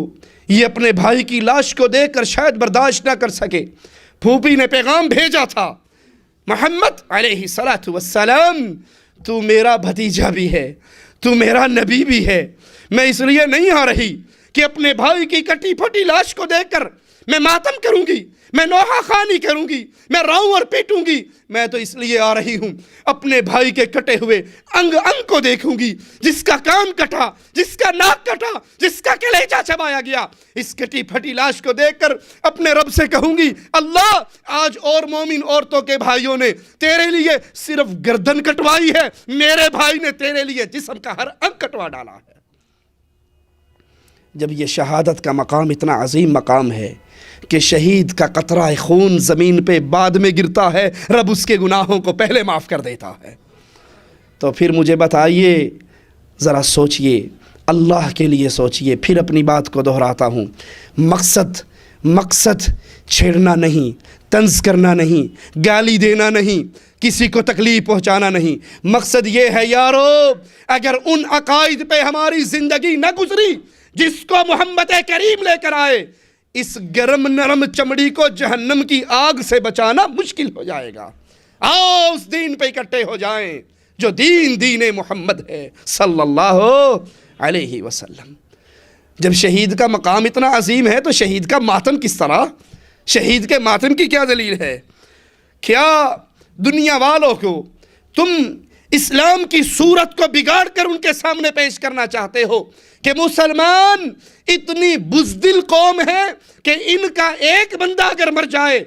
یہ اپنے بھائی کی لاش کو دیکھ کر شاید برداشت نہ کر سکے۔ پھوپھی نے پیغام بھیجا تھا، محمد علیہ السلام تو میرا بھتیجا بھی ہے، تو میرا نبی بھی ہے، میں اس لیے نہیں آ رہی کہ اپنے بھائی کی کٹی پھٹی لاش کو دیکھ کر میں ماتم کروں گی، میں نوحہ خوانی کروں گی، میں راؤں اور پیٹوں گی، میں تو اس لیے آ رہی ہوں اپنے بھائی کے کٹے ہوئے انگ انگ کو دیکھوں گی، جس کا کان کٹا، جس کا ناک کٹا، جس کا کلیجہ چبایا گیا، اس کٹی پھٹی لاش کو دیکھ کر اپنے رب سے کہوں گی اللہ آج اور مومن عورتوں کے بھائیوں نے تیرے لیے صرف گردن کٹوائی ہے، میرے بھائی نے تیرے لیے جسم کا ہر انگ کٹوا ڈالا ہے۔ جب یہ شہادت کا مقام اتنا عظیم مقام ہے کہ شہید کا قطرہ خون زمین پہ بعد میں گرتا ہے، رب اس کے گناہوں کو پہلے معاف کر دیتا ہے، تو پھر مجھے بتائیے، ذرا سوچئے، اللہ کے لیے سوچئے۔ پھر اپنی بات کو دہراتا ہوں، مقصد چھیڑنا نہیں، طنز کرنا نہیں، گالی دینا نہیں، کسی کو تکلیف پہنچانا نہیں۔ مقصد یہ ہے یارو، اگر ان عقائد پہ ہماری زندگی نہ گزری جس کو محمد کریم لے کر آئے، اس گرم نرم چمڑی کو جہنم کی آگ سے بچانا مشکل ہو جائے گا۔ آؤ اس دین پہ اکٹھے ہو جائیں جو دین محمد ہے صلی اللہ علیہ وسلم۔ جب شہید کا مقام اتنا عظیم ہے تو شہید کا ماتم کس طرح؟ شہید کے ماتم کی کیا دلیل ہے؟ کیا دنیا والوں کو تم اسلام کی صورت کو بگاڑ کر ان کے سامنے پیش کرنا چاہتے ہو کہ مسلمان اتنی بزدل قوم ہے کہ ان کا ایک بندہ اگر مر جائے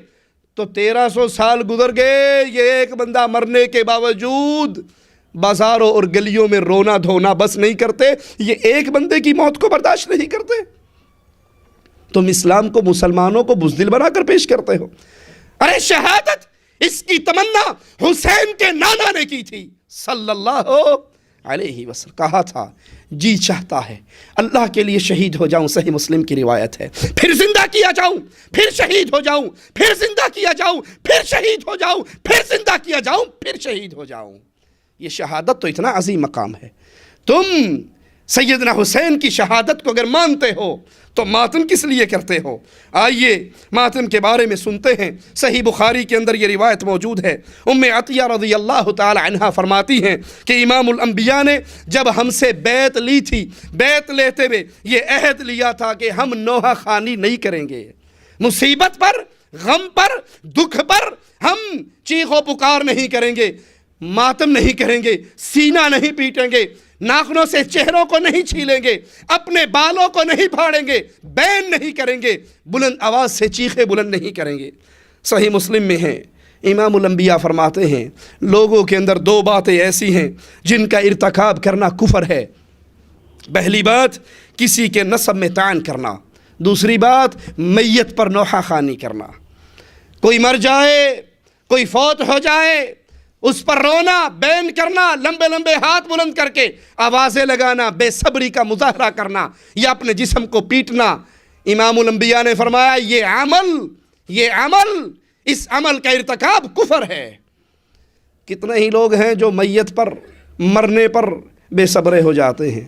تو 1300 سال گزر گئے، یہ ایک بندہ مرنے کے باوجود بازاروں اور گلیوں میں رونا دھونا بس نہیں کرتے، یہ ایک بندے کی موت کو برداشت نہیں کرتے؟ تم اسلام کو مسلمانوں کو بزدل بنا کر پیش کرتے ہو۔ ارے شہادت اس کی تمنا حسین کے نانا نے کی تھی صلی اللہ علیہ وسلم، کہا تھا جی چاہتا ہے اللہ کے لیے شہید ہو جاؤں، صحیح مسلم کی روایت ہے، پھر زندہ کیا جاؤں، پھر شہید ہو جاؤں، پھر زندہ کیا جاؤں، پھر شہید ہو جاؤں، پھر زندہ کیا جاؤں، پھر شہید ہو جاؤں۔ یہ شہادت تو اتنا عظیم مقام ہے۔ تم سیدنا حسین کی شہادت کو اگر مانتے ہو تو ماتم کس لیے کرتے ہو؟ آئیے ماتم کے بارے میں سنتے ہیں۔ صحیح بخاری کے اندر یہ روایت موجود ہے، ام عطیہ رضی اللہ تعالی عنہا فرماتی ہیں کہ امام الانبیاء نے جب ہم سے بیعت لی تھی، بیعت لیتے ہوئے یہ عہد لیا تھا کہ ہم نوحہ خوانی نہیں کریں گے، مصیبت پر، غم پر، دکھ پر ہم چیخ و پکار نہیں کریں گے، ماتم نہیں کریں گے، سینہ نہیں پیٹیں گے، ناخنوں سے چہروں کو نہیں چھیلیں گے، اپنے بالوں کو نہیں پھاڑیں گے، بین نہیں کریں گے، بلند آواز سے چیخے بلند نہیں کریں گے۔ صحیح مسلم میں ہیں، امام الانبیاء فرماتے ہیں لوگوں کے اندر دو باتیں ایسی ہیں جن کا ارتکاب کرنا کفر ہے۔ پہلی بات کسی کے نسب میں طعن کرنا، دوسری بات میت پر نوحہ خوانی کرنا۔ کوئی مر جائے، کوئی فوت ہو جائے، اس پر رونا، بین کرنا، لمبے لمبے ہاتھ بلند کر کے آوازیں لگانا، بے صبری کا مظاہرہ کرنا یا اپنے جسم کو پیٹنا، امام الانبیاء نے فرمایا یہ عمل اس عمل کا ارتکاب کفر ہے۔ کتنے ہی لوگ ہیں جو میت پر، مرنے پر بے صبرے ہو جاتے ہیں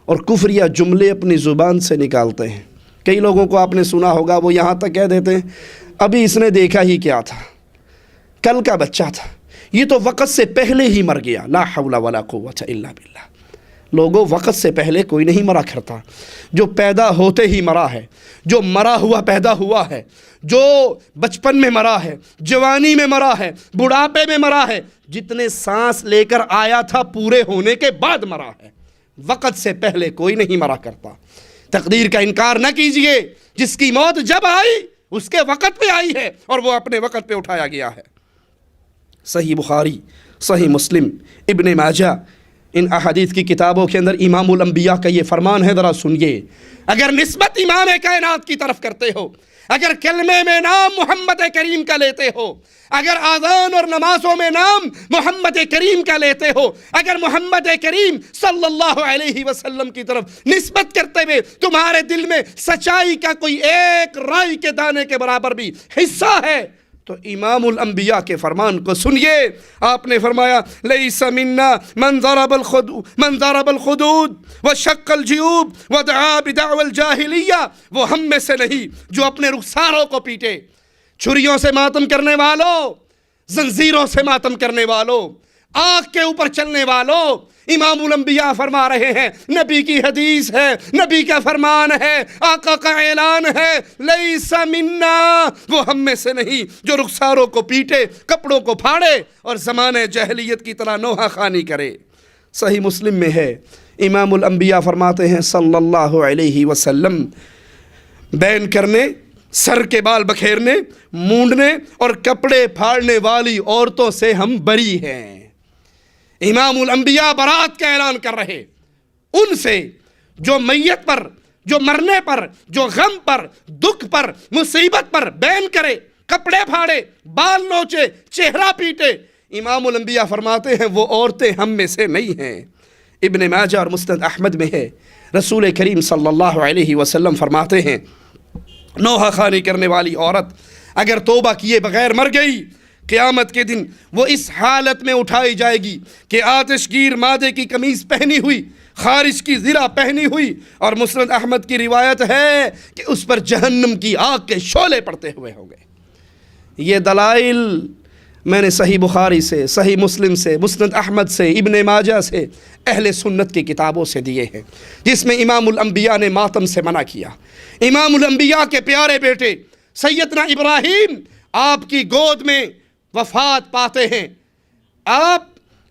اور کفریہ جملے اپنی زبان سے نکالتے ہیں۔ کئی لوگوں کو آپ نے سنا ہوگا، وہ یہاں تک کہہ دیتے ہیں ابھی اس نے دیکھا ہی کیا تھا، کل کا بچہ تھا، یہ تو وقت سے پہلے ہی مر گیا، لا حول ولا قوت الا باللہ۔ لوگوں وقت سے پہلے کوئی نہیں مرا کرتا، جو پیدا ہوتے ہی مرا ہے، جو مرا ہوا پیدا ہوا ہے، جو بچپن میں مرا ہے، جوانی میں مرا ہے، بڑھاپے میں مرا ہے، جتنے سانس لے کر آیا تھا پورے ہونے کے بعد مرا ہے۔ وقت سے پہلے کوئی نہیں مرا کرتا۔ تقدیر کا انکار نہ کیجئے، جس کی موت جب آئی اس کے وقت پہ آئی ہے اور وہ اپنے وقت پہ اٹھایا گیا ہے۔ صحیح بخاری، صحیح مسلم، ابن ماجہ ان احادیث کی کتابوں کے اندر امام الانبیاء کا یہ فرمان ہے، ذرا سنیے۔ اگر نسبت امام کائنات کی طرف کرتے ہو، اگر کلمے میں نام محمد کریم کا لیتے ہو، اگر آذان اور نمازوں میں نام محمد کریم کا لیتے ہو، اگر محمد کریم صلی اللہ علیہ وسلم کی طرف نسبت کرتے ہوئے تمہارے دل میں سچائی کا کوئی ایک رائی کے دانے کے برابر بھی حصہ ہے، تو امام الانبیاء کے فرمان کو سنیے۔ آپ نے فرمایا لیس منا من ضرب الخدود وشق الجیوب ودعا بدعوى الجاہلیہ، وہ ہم میں سے نہیں جو اپنے رخساروں کو پیٹے، چھریوں سے ماتم کرنے والوں، زنجیروں سے ماتم کرنے والوں، آگ کے اوپر چلنے والوں۔ امام الانبیاء فرما رہے ہیں، نبی کی حدیث ہے، نبی کا فرمان ہے، آقا کا اعلان ہے، لیس منا، وہ ہم میں سے نہیں جو رخساروں کو پیٹے، کپڑوں کو پھاڑے اور زمانے جاہلیت کی طرح نوحہ خوانی کرے۔ صحیح مسلم میں ہے، امام الانبیاء فرماتے ہیں صلی اللہ علیہ وسلم، بین کرنے، سر کے بال بکھیرنے، مونڈنے اور کپڑے پھاڑنے والی عورتوں سے ہم بری ہیں۔ امام الانبیاء برات کا اعلان کر رہے ان سے جو میت پر، جو مرنے پر، جو غم پر، دکھ پر، مصیبت پر بین کرے، کپڑے پھاڑے، بال نوچے، چہرہ پیٹے۔ امام الانبیاء فرماتے ہیں وہ عورتیں ہم میں سے نہیں ہیں۔ ابن ماجہ اور مسند احمد میں ہے، رسول کریم صلی اللہ علیہ وسلم فرماتے ہیں نوحہ خوانی کرنے والی عورت اگر توبہ کیے بغیر مر گئی، قیامت کے دن وہ اس حالت میں اٹھائی جائے گی کہ آتش گیر مادے کی قمیص پہنی ہوئی، خارش کی زرہ پہنی ہوئی، اور مسند احمد کی روایت ہے کہ اس پر جہنم کی آگ کے شعلے پڑتے ہوئے ہوں گے۔ یہ دلائل میں نے صحیح بخاری سے، صحیح مسلم سے، مسند احمد سے، ابن ماجہ سے، اہل سنت کی کتابوں سے دیے ہیں، جس میں امام الانبیاء نے ماتم سے منع کیا۔ امام الانبیاء کے پیارے بیٹے سیدنا ابراہیم آپ کی گود میں وفات پاتے ہیں، آپ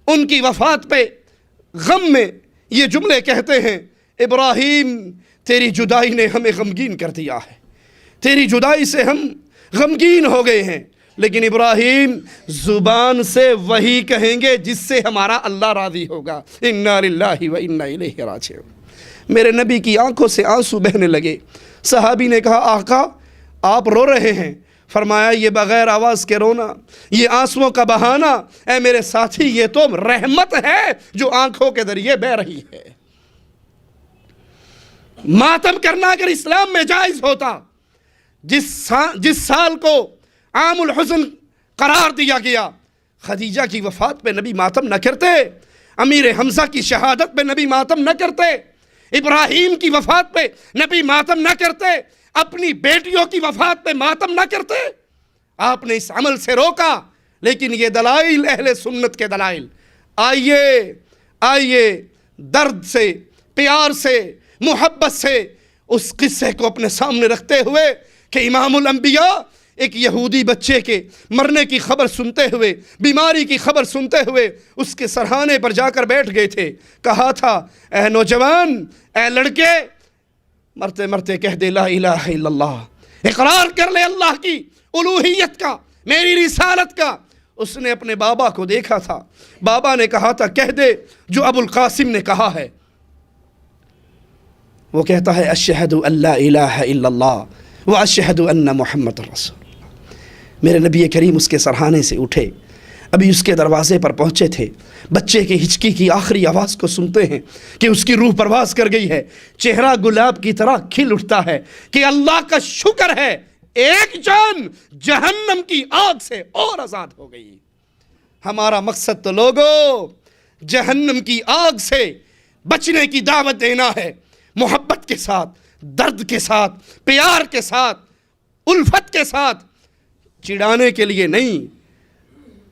ان کی وفات پہ غم میں یہ جملے کہتے ہیں، ابراہیم تیری جدائی نے ہمیں غمگین کر دیا ہے، تیری جدائی سے ہم غمگین ہو گئے ہیں، لیکن ابراہیم زبان سے وہی کہیں گے جس سے ہمارا اللہ راضی ہوگا، انا للہ و انا الیہ راجعون۔ میرے نبی کی آنکھوں سے آنسو بہنے لگے۔ صحابی نے کہا آقا آپ رو رہے ہیں؟ فرمایا یہ بغیر آواز کے رونا، یہ آنسوؤں کا بہانا، اے میرے ساتھی یہ تو رحمت ہے جو آنکھوں کے ذریعے بہہ رہی ہے۔ ماتم کرنا اگر اسلام میں جائز ہوتا، جس سال کو عام الحزن قرار دیا گیا، خدیجہ کی وفات پہ نبی ماتم نہ کرتے، امیر حمزہ کی شہادت پہ نبی ماتم نہ کرتے، ابراہیم کی وفات پہ نبی ماتم نہ کرتے، اپنی بیٹیوں کی وفات پہ ماتم نہ کرتے۔ آپ نے اس عمل سے روکا، لیکن یہ دلائل اہل سنت کے دلائل، آئیے درد سے، پیار سے، محبت سے اس قصے کو اپنے سامنے رکھتے ہوئے کہ امام الانبیاء ایک یہودی بچے کے مرنے کی خبر سنتے ہوئے، بیماری کی خبر سنتے ہوئے اس کے سرہانے پر جا کر بیٹھ گئے تھے۔ کہا تھا اے نوجوان، اے لڑکے، مرتے مرتے کہہ دے لا الہ الا اللہ، اقرار کر لے اللہ کی الوہیت کا، میری رسالت کا۔ اس نے اپنے بابا کو دیکھا تھا، بابا نے کہا تھا کہہ دے جو ابو القاسم نے کہا ہے۔ وہ کہتا ہے اشہد ان لا الہ الا اللہ واشہد ان محمد رسول اللہ۔ میرے نبی کریم اس کے سرہانے سے اٹھے، ابھی اس کے دروازے پر پہنچے تھے، بچے کے ہچکی کی آخری آواز کو سنتے ہیں کہ اس کی روح پرواز کر گئی ہے، چہرہ گلاب کی طرح کھل اٹھتا ہے کہ اللہ کا شکر ہے ایک جان جہنم کی آگ سے اور آزاد ہو گئی۔ ہمارا مقصد تو لوگوں جہنم کی آگ سے بچنے کی دعوت دینا ہے، محبت کے ساتھ، درد کے ساتھ، پیار کے ساتھ، الفت کے ساتھ، چڑھانے کے لیے نہیں،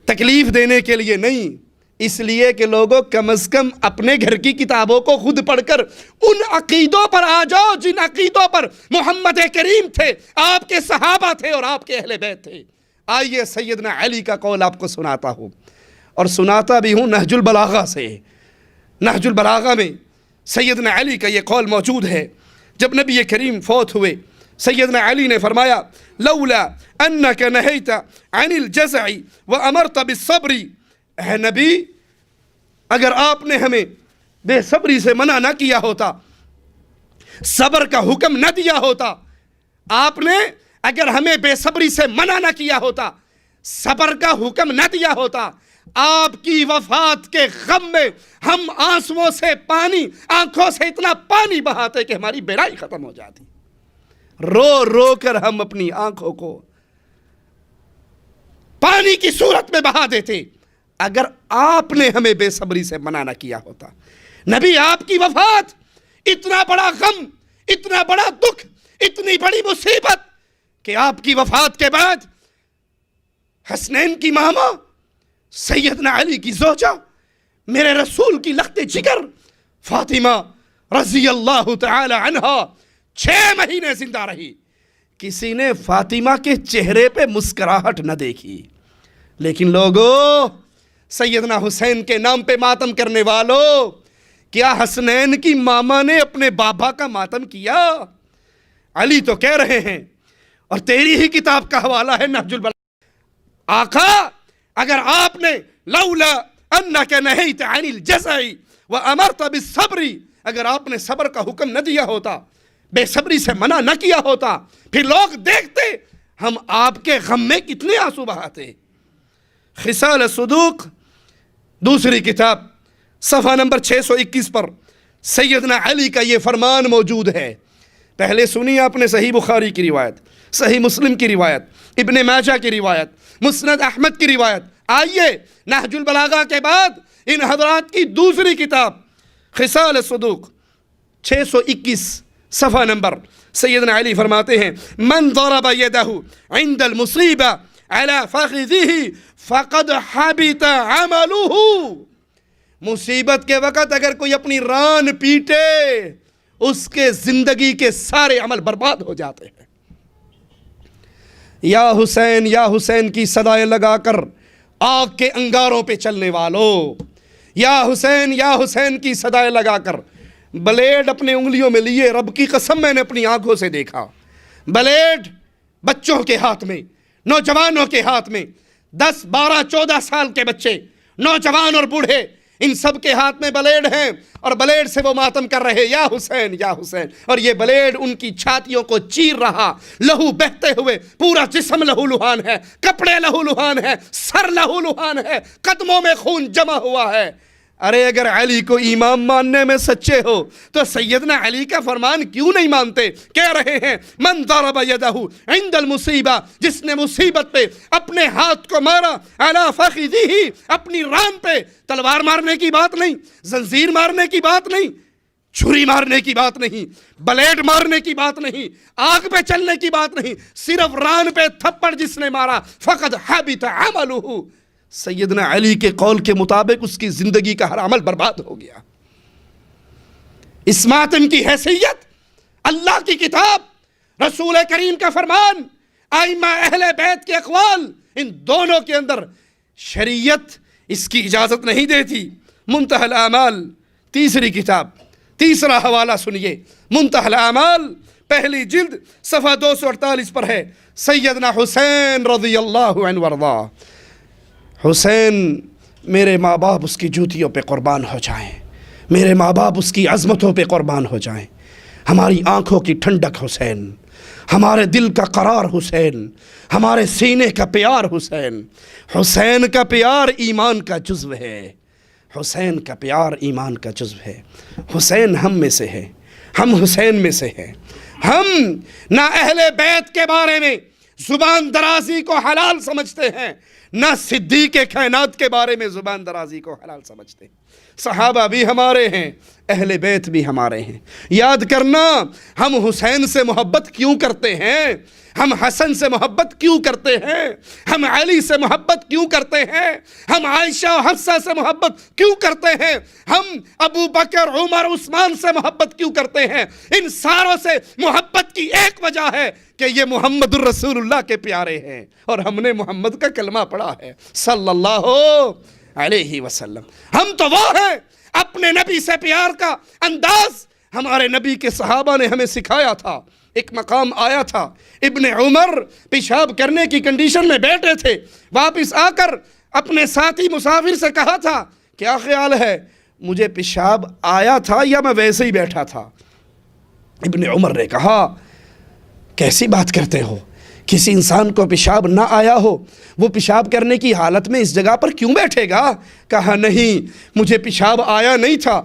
تکلیف دینے کے لیے نہیں۔ اس لیے کہ لوگوں کم از کم اپنے گھر کی کتابوں کو خود پڑھ کر ان عقیدوں پر آ جاؤ جن عقیدوں پر محمد کریم تھے، آپ کے صحابہ تھے اور آپ کے اہل بیت تھے۔ آئیے سیدنا علی کا قول آپ کو سناتا ہوں، اور سناتا بھی ہوں نہج البلاغہ سے۔ نہج البلاغہ میں سیدنا علی کا یہ قول موجود ہے۔ جب نبی کریم فوت ہوئے، سیدنا علی نے فرمایا لولا انک نہیت عن الجزع وامرت بالصبر، اے نبی اگر آپ نے ہمیں بے صبری سے منع نہ کیا ہوتا، صبر کا حکم نہ دیا ہوتا، آپ نے اگر ہمیں بے صبری سے منع نہ کیا ہوتا، صبر کا حکم نہ دیا ہوتا، آپ کی وفات کے غم میں ہم آنسوؤں سے پانی، آنکھوں سے اتنا پانی بہاتے کہ ہماری بیرائی ختم ہو جاتی، رو رو کر ہم اپنی آنکھوں کو پانی کی صورت میں بہا دیتے اگر آپ نے ہمیں بے صبری سے منع نہ کیا ہوتا۔ نبی، آپ کی وفات اتنا بڑا غم، اتنا بڑا دکھ، اتنی بڑی مصیبت کہ آپ کی وفات کے بعد حسنین کی ماما، سیدنا علی کی زوجہ، میرے رسول کی لخت جگر فاطمہ رضی اللہ تعالی عنہا 6 مہینے زندہ رہی۔ کسی نے فاطمہ کے چہرے پہ مسکراہٹ نہ دیکھی، لیکن لوگوں، سیدنا حسین کے نام پہ ماتم کرنے والوں، کیا حسنین کی ماما نے اپنے بابا کا ماتم کیا؟ علی تو کہہ رہے ہیں، اور تیری ہی کتاب کا حوالہ ہے نہج البلاغہ، آقا اگر آپ نے لولا انک نہیت عن الجزع وامرت بالصبر، اگر آپ نے صبر کا حکم نہ دیا ہوتا، بے صبری سے منع نہ کیا ہوتا، پھر لوگ دیکھتے ہم آپ کے غم میں کتنے آنسو بہاتے۔ خصال الصدوق دوسری کتاب صفحہ نمبر 621 پر سیدنا علی کا یہ فرمان موجود ہے۔ پہلے سنی آپ نے صحیح بخاری کی روایت، صحیح مسلم کی روایت، ابن ماجہ کی روایت، مسند احمد کی روایت۔ آئیے نہج البلاغہ کے بعد ان حضرات کی دوسری کتاب خصال الصدوق 621 صفحہ نمبر، سیدنا علی فرماتے ہیں من ضرب یدہ عند المصیبہ علی فخذہ فقد حبط عملہ، مصیبت کے وقت اگر کوئی اپنی ران پیٹے اس کے زندگی کے سارے عمل برباد ہو جاتے ہیں۔ یا حسین کی صدائیں لگا کر آگ کے انگاروں پہ چلنے والوں، یا حسین کی صدائیں لگا کر بلیڈ اپنے انگلیوں میں لیے، رب کی قسم میں نے اپنی آنکھوں سے دیکھا بلیڈ بچوں کے ہاتھ میں، نوجوانوں کے ہاتھ میں، 10 12 14 سال کے بچے، نوجوان اور بوڑھے، ان سب کے ہاتھ میں بلیڈ ہیں، اور بلیڈ سے وہ ماتم کر رہے یا حسین، اور یہ بلیڈ ان کی چھاتیوں کو چیر رہا، لہو بہتے ہوئے، پورا جسم لہو لہان ہے، کپڑے لہو لہان ہے، سر لہو لہان ہے، قدموں میں خون جمع ہوا ہے۔ ارے اگر علی کو امام ماننے میں سچے ہو تو سیدنا علی کا فرمان کیوں نہیں مانتے؟ کہہ رہے ہیں من ضرب یدہ عند المصیبہ، جس نے مصیبت پہ اپنے ہاتھ کو مارا، علی فخذہ، اپنی ران پہ، تلوار مارنے کی بات نہیں، زنجیر مارنے کی بات نہیں، چھری مارنے کی بات نہیں، بلیڈ مارنے کی بات نہیں، آگ پہ چلنے کی بات نہیں، صرف ران پہ تھپڑ جس نے مارا، فقد حبط عملہ، سیدنا علی کے قول کے مطابق اس کی زندگی کا ہر عمل برباد ہو گیا۔ اس ماتم کی حیثیت، اللہ کی کتاب، رسول کریم کا فرمان، ائمہ اہل بیت کے اقوال، ان دونوں کے اندر شریعت اس کی اجازت نہیں دیتی۔ منتہی الاعمال تیسری کتاب، تیسرا حوالہ سنیے، منتہی الاعمال پہلی جلد صفحہ 248 پر ہے، سیدنا حسین رضی اللہ عنہ وارضاہ۔ حسین، میرے ماں باپ اس کی جوتیوں پہ قربان ہو جائیں، میرے ماں باپ اس کی عظمتوں پہ قربان ہو جائیں، ہماری آنکھوں کی ٹھنڈک حسین، ہمارے دل کا قرار حسین، ہمارے سینے کا پیار حسین۔ حسین کا پیار ایمان کا جزو ہے، حسین کا پیار ایمان کا جزو ہے۔ حسین ہم میں سے ہے، ہم حسین میں سے ہیں۔ ہم نہ اہل بیت کے بارے میں زبان درازی کو حلال سمجھتے ہیں، نہ صدیق کائنات کے بارے میں زبان درازی کو حلال سمجھتے ہیں۔ صحابہ بھی ہمارے ہیں، اہل بیت بھی ہمارے ہیں۔ یاد کرنا، ہم حسین سے محبت کیوں کرتے ہیں، ہم حسن سے محبت کیوں کرتے ہیں، ہم علی سے محبت کیوں کرتے ہیں، ہم عائشہ و حفصہ سے محبت کیوں کرتے ہیں، ہم ابو بکر عمر عثمان سے محبت کیوں کرتے ہیں؟ ان ساروں سے محبت کی ایک وجہ ہے کہ یہ محمد الرسول اللہ کے پیارے ہیں، اور ہم نے محمد کا کلمہ پڑھا ہے صلی اللہ علیہ وسلم۔ ہم تو وہ ہیں، اپنے نبی سے پیار کا انداز ہمارے نبی کے صحابہ نے ہمیں سکھایا تھا۔ ایک مقام آیا تھا، ابن عمر پیشاب کرنے کی کنڈیشن میں بیٹھے تھے، واپس آ کر اپنے ساتھی مسافر سے کہا تھا کیا خیال ہے مجھے پیشاب آیا تھا یا میں ویسے ہی بیٹھا تھا؟ ابن عمر نے کہا کیسی بات کرتے ہو، کسی انسان کو پیشاب نہ آیا ہو وہ پیشاب کرنے کی حالت میں اس جگہ پر کیوں بیٹھے گا؟ کہا نہیں، مجھے پیشاب آیا نہیں تھا،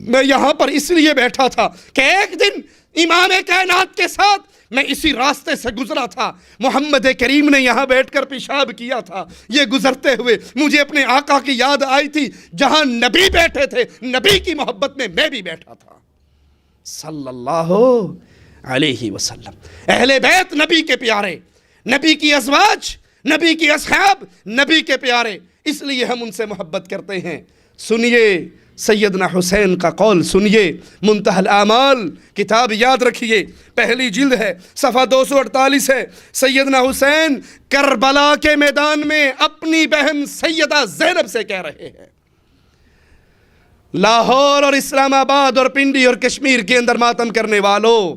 میں یہاں پر اس لیے بیٹھا تھا کہ ایک دن امام کائنات کے ساتھ میں اسی راستے سے گزرا تھا، محمد کریم نے یہاں بیٹھ کر پیشاب کیا تھا، یہ گزرتے ہوئے مجھے اپنے آقا کی یاد آئی تھی، جہاں نبی بیٹھے تھے نبی کی محبت میں میں بھی بیٹھا تھا صلی اللہ علیہ وسلم۔ اہل بیت نبی کے پیارے، نبی کی ازواج، نبی کی اصحاب، نبی کے پیارے، اس لیے ہم ان سے محبت کرتے ہیں۔ سنیے سیدنا حسین کا قول، سنیے منتہی الاعمال کتاب یاد رکھیے، پہلی جلد ہے، صفحہ 248 ہے۔ سیدنا حسین کربلا کے میدان میں اپنی بہن سیدہ زینب سے کہہ رہے ہیں، لاہور اور اسلام آباد اور پنڈی اور کشمیر کے اندر ماتم کرنے والوں،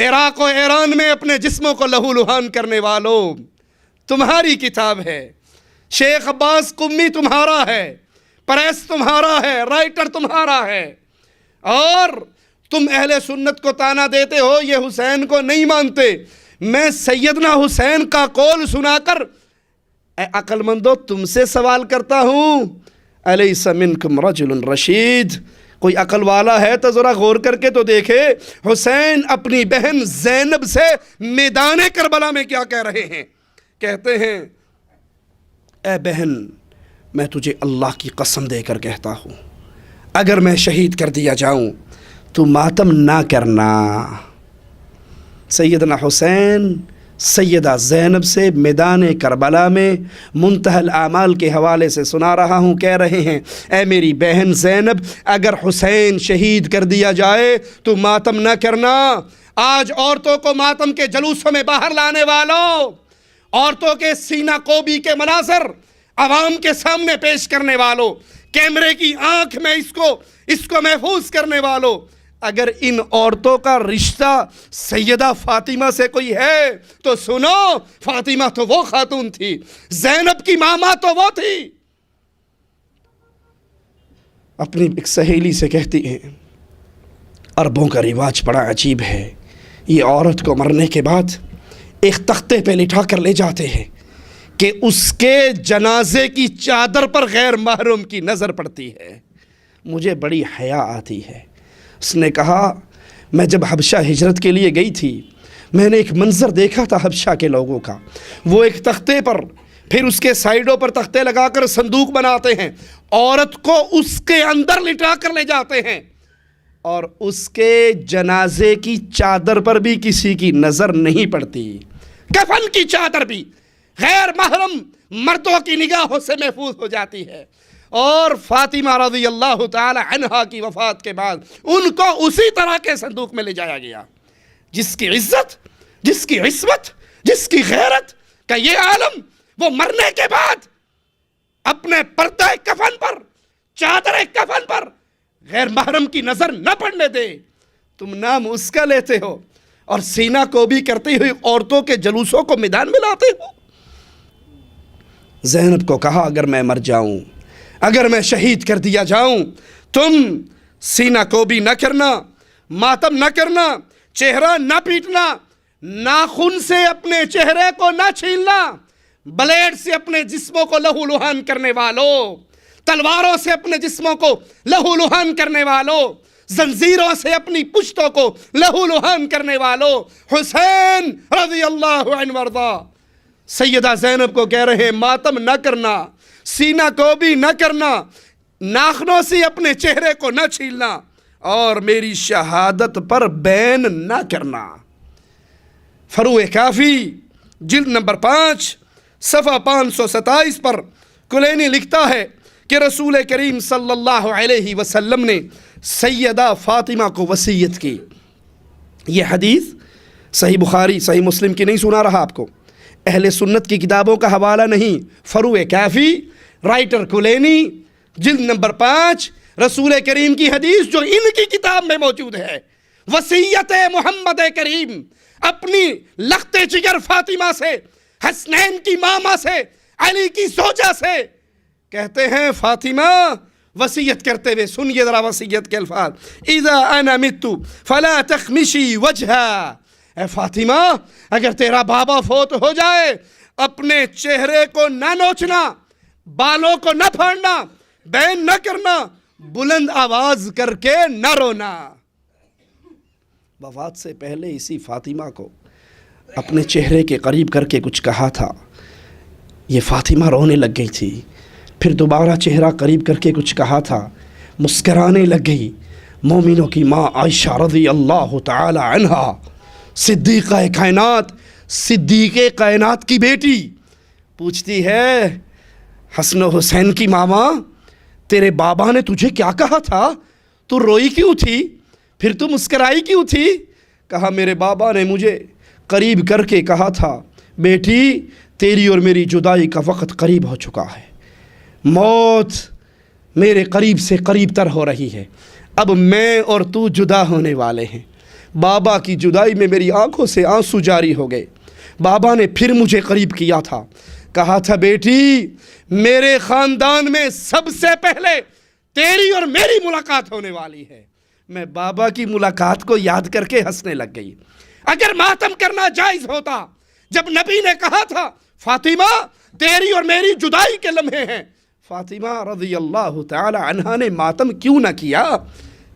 عراق و ایران میں اپنے جسموں کو لہو لہان کرنے والوں، تمہاری کتاب ہے، شیخ عباس قمی تمہارا ہے، پریس تمہارا ہے، رائٹر تمہارا ہے، اور تم اہل سنت کو تانا دیتے ہو یہ حسین کو نہیں مانتے۔ میں سیدنا حسین کا قول سنا کر اے عقل مندو تم سے سوال کرتا ہوں، الیس منکم رجل رشید، کوئی عقل والا ہے تو ذرا غور کر کے تو دیکھے حسین اپنی بہن زینب سے میدان کربلا میں کیا کہہ رہے ہیں؟ کہتے ہیں اے بہن میں تجھے اللہ کی قسم دے کر کہتا ہوں اگر میں شہید کر دیا جاؤں تو ماتم نہ کرنا۔ سیدنا حسین سیدہ زینب سے میدان کربلا میں منتہی الاعمال کے حوالے سے سنا رہا ہوں، کہہ رہے ہیں اے میری بہن زینب اگر حسین شہید کر دیا جائے تو ماتم نہ کرنا۔ آج عورتوں کو ماتم کے جلوسوں میں باہر لانے والوں، عورتوں کے سینہ کوبی کے مناظر عوام کے سامنے پیش کرنے والوں، کیمرے کی آنکھ میں اس کو محفوظ کرنے والوں، اگر ان عورتوں کا رشتہ سیدہ فاطمہ سے کوئی ہے تو سنو، فاطمہ تو وہ خاتون تھی، زینب کی ماما تو وہ تھی۔ اپنی ایک سہیلی سے کہتی ہیں عربوں کا رواج بڑا عجیب ہے، یہ عورت کو مرنے کے بعد ایک تختے پہ لٹا کر لے جاتے ہیں کہ اس کے جنازے کی چادر پر غیر محرم کی نظر پڑتی ہے، مجھے بڑی حیا آتی ہے۔ اس نے کہا میں جب حبشہ ہجرت کے لیے گئی تھی میں نے ایک منظر دیکھا تھا حبشہ کے لوگوں کا، وہ ایک تختے پر پھر اس کے سائیڈوں پر تختے لگا کر صندوق بناتے ہیں، عورت کو اس کے اندر لٹا کر لے جاتے ہیں اور اس کے جنازے کی چادر پر بھی کسی کی نظر نہیں پڑتی، کفن کی چادر بھی غیر محرم مردوں کی نگاہوں سے محفوظ ہو جاتی ہے۔ اور فاطمہ رضی اللہ تعالی عنہا کی وفات کے بعد ان کو اسی طرح کے صندوق میں لے جایا گیا۔ جس کی عزت، جس کی عصمت، جس کی غیرت کا یہ عالم وہ مرنے کے بعد اپنے پردہ کفن پر، چادر کفن پر غیر محرم کی نظر نہ پڑنے دے، تم نام اس کا لیتے ہو اور سینہ کو بھی کرتی ہوئی عورتوں کے جلوسوں کو میدان میں لاتے ہو۔ زینب کو کہا اگر میں مر جاؤں، اگر میں شہید کر دیا جاؤں، تم سینہ کو بھی نہ کرنا، ماتم نہ کرنا، چہرہ نہ پیٹنا، ناخن سے اپنے چہرے کو نہ چھیلنا، بلیڈ سے اپنے جسموں کو لہو لہان کرنے والوں، تلواروں سے اپنے جسموں کو لہو لہان کرنے والوں، زنجیروں سے اپنی پشتوں کو لہو لہان کرنے والوں، حسین رضی اللہ عنہ وارضا سیدہ زینب کو کہہ رہے ہیں ماتم نہ کرنا، سینہ کو بھی نہ کرنا، ناخنوں سے اپنے چہرے کو نہ چھیلنا اور میری شہادت پر بین نہ کرنا۔ فروع کافی جلد نمبر 5 صفحہ 527 پر کلینی لکھتا ہے کہ رسول کریم صلی اللہ علیہ وسلم نے سیدہ فاطمہ کو وصیت کی۔ یہ حدیث صحیح بخاری صحیح مسلم کی نہیں سنا رہا آپ کو، اہل سنت کی کتابوں کا حوالہ نہیں، فروع کافی رائٹر کلینی جلد نمبر 5 رسول کریم کی حدیث جو ان کی کتاب میں موجود ہے، وصیت محمد کریم اپنی لخت جگر فاطمہ سے، حسنین کی ماما سے، علی کی زوجہ سے کہتے ہیں فاطمہ وصیت کرتے ہوئے، سنیے ذرا وصیت کے الفاظ، اذا انا مت فلا تخمشی وجہا، اے فاطمہ اگر تیرا بابا فوت ہو جائے اپنے چہرے کو نہ نوچنا، بالوں کو نہ پھاڑنا، بین نہ کرنا، بلند آواز کر کے نہ رونا۔ وفات سے پہلے اسی فاطمہ کو اپنے چہرے کے قریب کر کے کچھ کہا تھا، یہ فاطمہ رونے لگ گئی تھی، پھر دوبارہ چہرہ قریب کر کے کچھ کہا تھا، مسکرانے لگ گئی۔ مومنوں کی ماں عائشہ رضی اللہ تعالی عنہا، صدیقہ کائنات، صدیق کائنات کی بیٹی، پوچھتی ہے حسن و حسین کی ماما تیرے بابا نے تجھے کیا کہا تھا؟ تو روئی کیوں تھی؟ پھر تو مسکرائی کیوں تھی؟ کہا میرے بابا نے مجھے قریب کر کے کہا تھا بیٹی تیری اور میری جدائی کا وقت قریب ہو چکا ہے، موت میرے قریب سے قریب تر ہو رہی ہے، اب میں اور تو جدا ہونے والے ہیں۔ بابا کی جدائی میں میری آنکھوں سے آنسو جاری ہو گئے۔ بابا نے پھر مجھے قریب کیا تھا، کہا تھا بیٹی میرے خاندان میں سب سے پہلے تیری اور میری ملاقات ہونے والی ہے۔ میں بابا کی ملاقات کو یاد کر کے ہنسنے لگ گئی۔ اگر ماتم کرنا جائز ہوتا، جب نبی نے کہا تھا فاطمہ تیری اور میری جدائی کے لمحے ہیں، فاطمہ رضی اللہ تعالی عنہا نے ماتم کیوں نہ کیا؟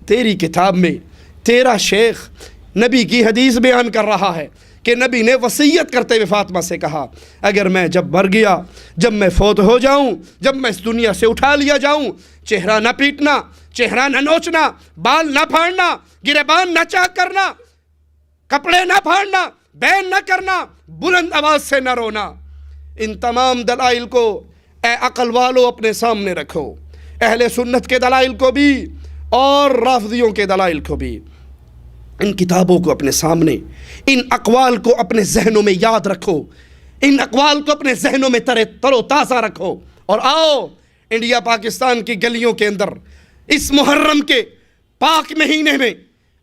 تیری کتاب میں تیرا شیخ نبی کی حدیث بیان کر رہا ہے کہ نبی نے وصیت کرتے ہوئے فاطمہ سے کہا اگر میں جب مر گیا، جب میں فوت ہو جاؤں، جب میں اس دنیا سے اٹھا لیا جاؤں، چہرہ نہ پیٹنا، چہرہ نہ نوچنا، بال نہ پھاڑنا، گریبان نہ چاک کرنا، کپڑے نہ پھاڑنا، بین نہ کرنا، بلند آواز سے نہ رونا۔ ان تمام دلائل کو اے عقل والو اپنے سامنے رکھو، اہل سنت کے دلائل کو بھی اور رافضیوں کے دلائل کو بھی، ان کتابوں کو اپنے سامنے، ان اقوال کو اپنے ذہنوں میں یاد رکھو، ان اقوال کو اپنے ذہنوں میں تر و تازہ رکھو، اور آؤ انڈیا پاکستان کی گلیوں کے اندر اس محرم کے پاک مہینے میں،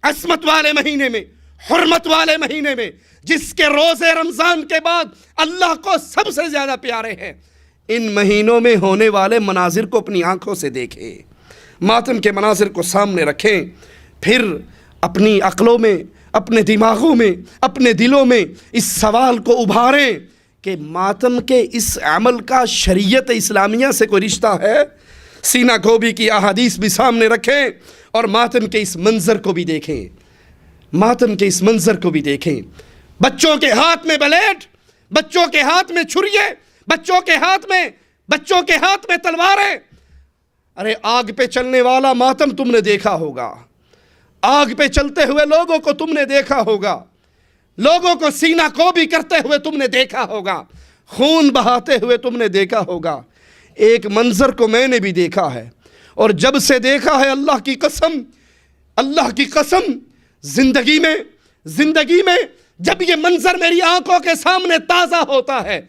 عصمت والے مہینے میں، حرمت والے مہینے میں، جس کے روزے رمضان کے بعد اللہ کو سب سے زیادہ پیارے ہیں، ان مہینوں میں ہونے والے مناظر کو اپنی آنکھوں سے دیکھیں، ماتم کے مناظر کو سامنے رکھیں، پھر اپنی عقلوں میں، اپنے دماغوں میں، اپنے دلوں میں اس سوال کو ابھاریں کہ ماتم کے اس عمل کا شریعت اسلامیہ سے کوئی رشتہ ہے؟ سینہ گوبھی کی احادیث بھی سامنے رکھیں اور ماتم کے اس منظر کو بھی دیکھیں، ماتم کے اس منظر کو بھی دیکھیں۔ بچوں کے ہاتھ میں بلیٹ، بچوں کے ہاتھ میں چھریے، بچوں کے ہاتھ میں تلواریں۔ ارے آگ پہ چلنے والا ماتم تم نے دیکھا ہوگا، آگ پہ چلتے ہوئے لوگوں کو تم نے دیکھا ہوگا، لوگوں کو سینہ کو بھی کرتے ہوئے تم نے دیکھا ہوگا، خون بہاتے ہوئے تم نے دیکھا ہوگا۔ ایک منظر کو میں نے بھی دیکھا ہے، اور جب سے دیکھا ہے اللہ کی قسم زندگی میں جب یہ منظر میری آنکھوں کے سامنے تازہ ہوتا ہے،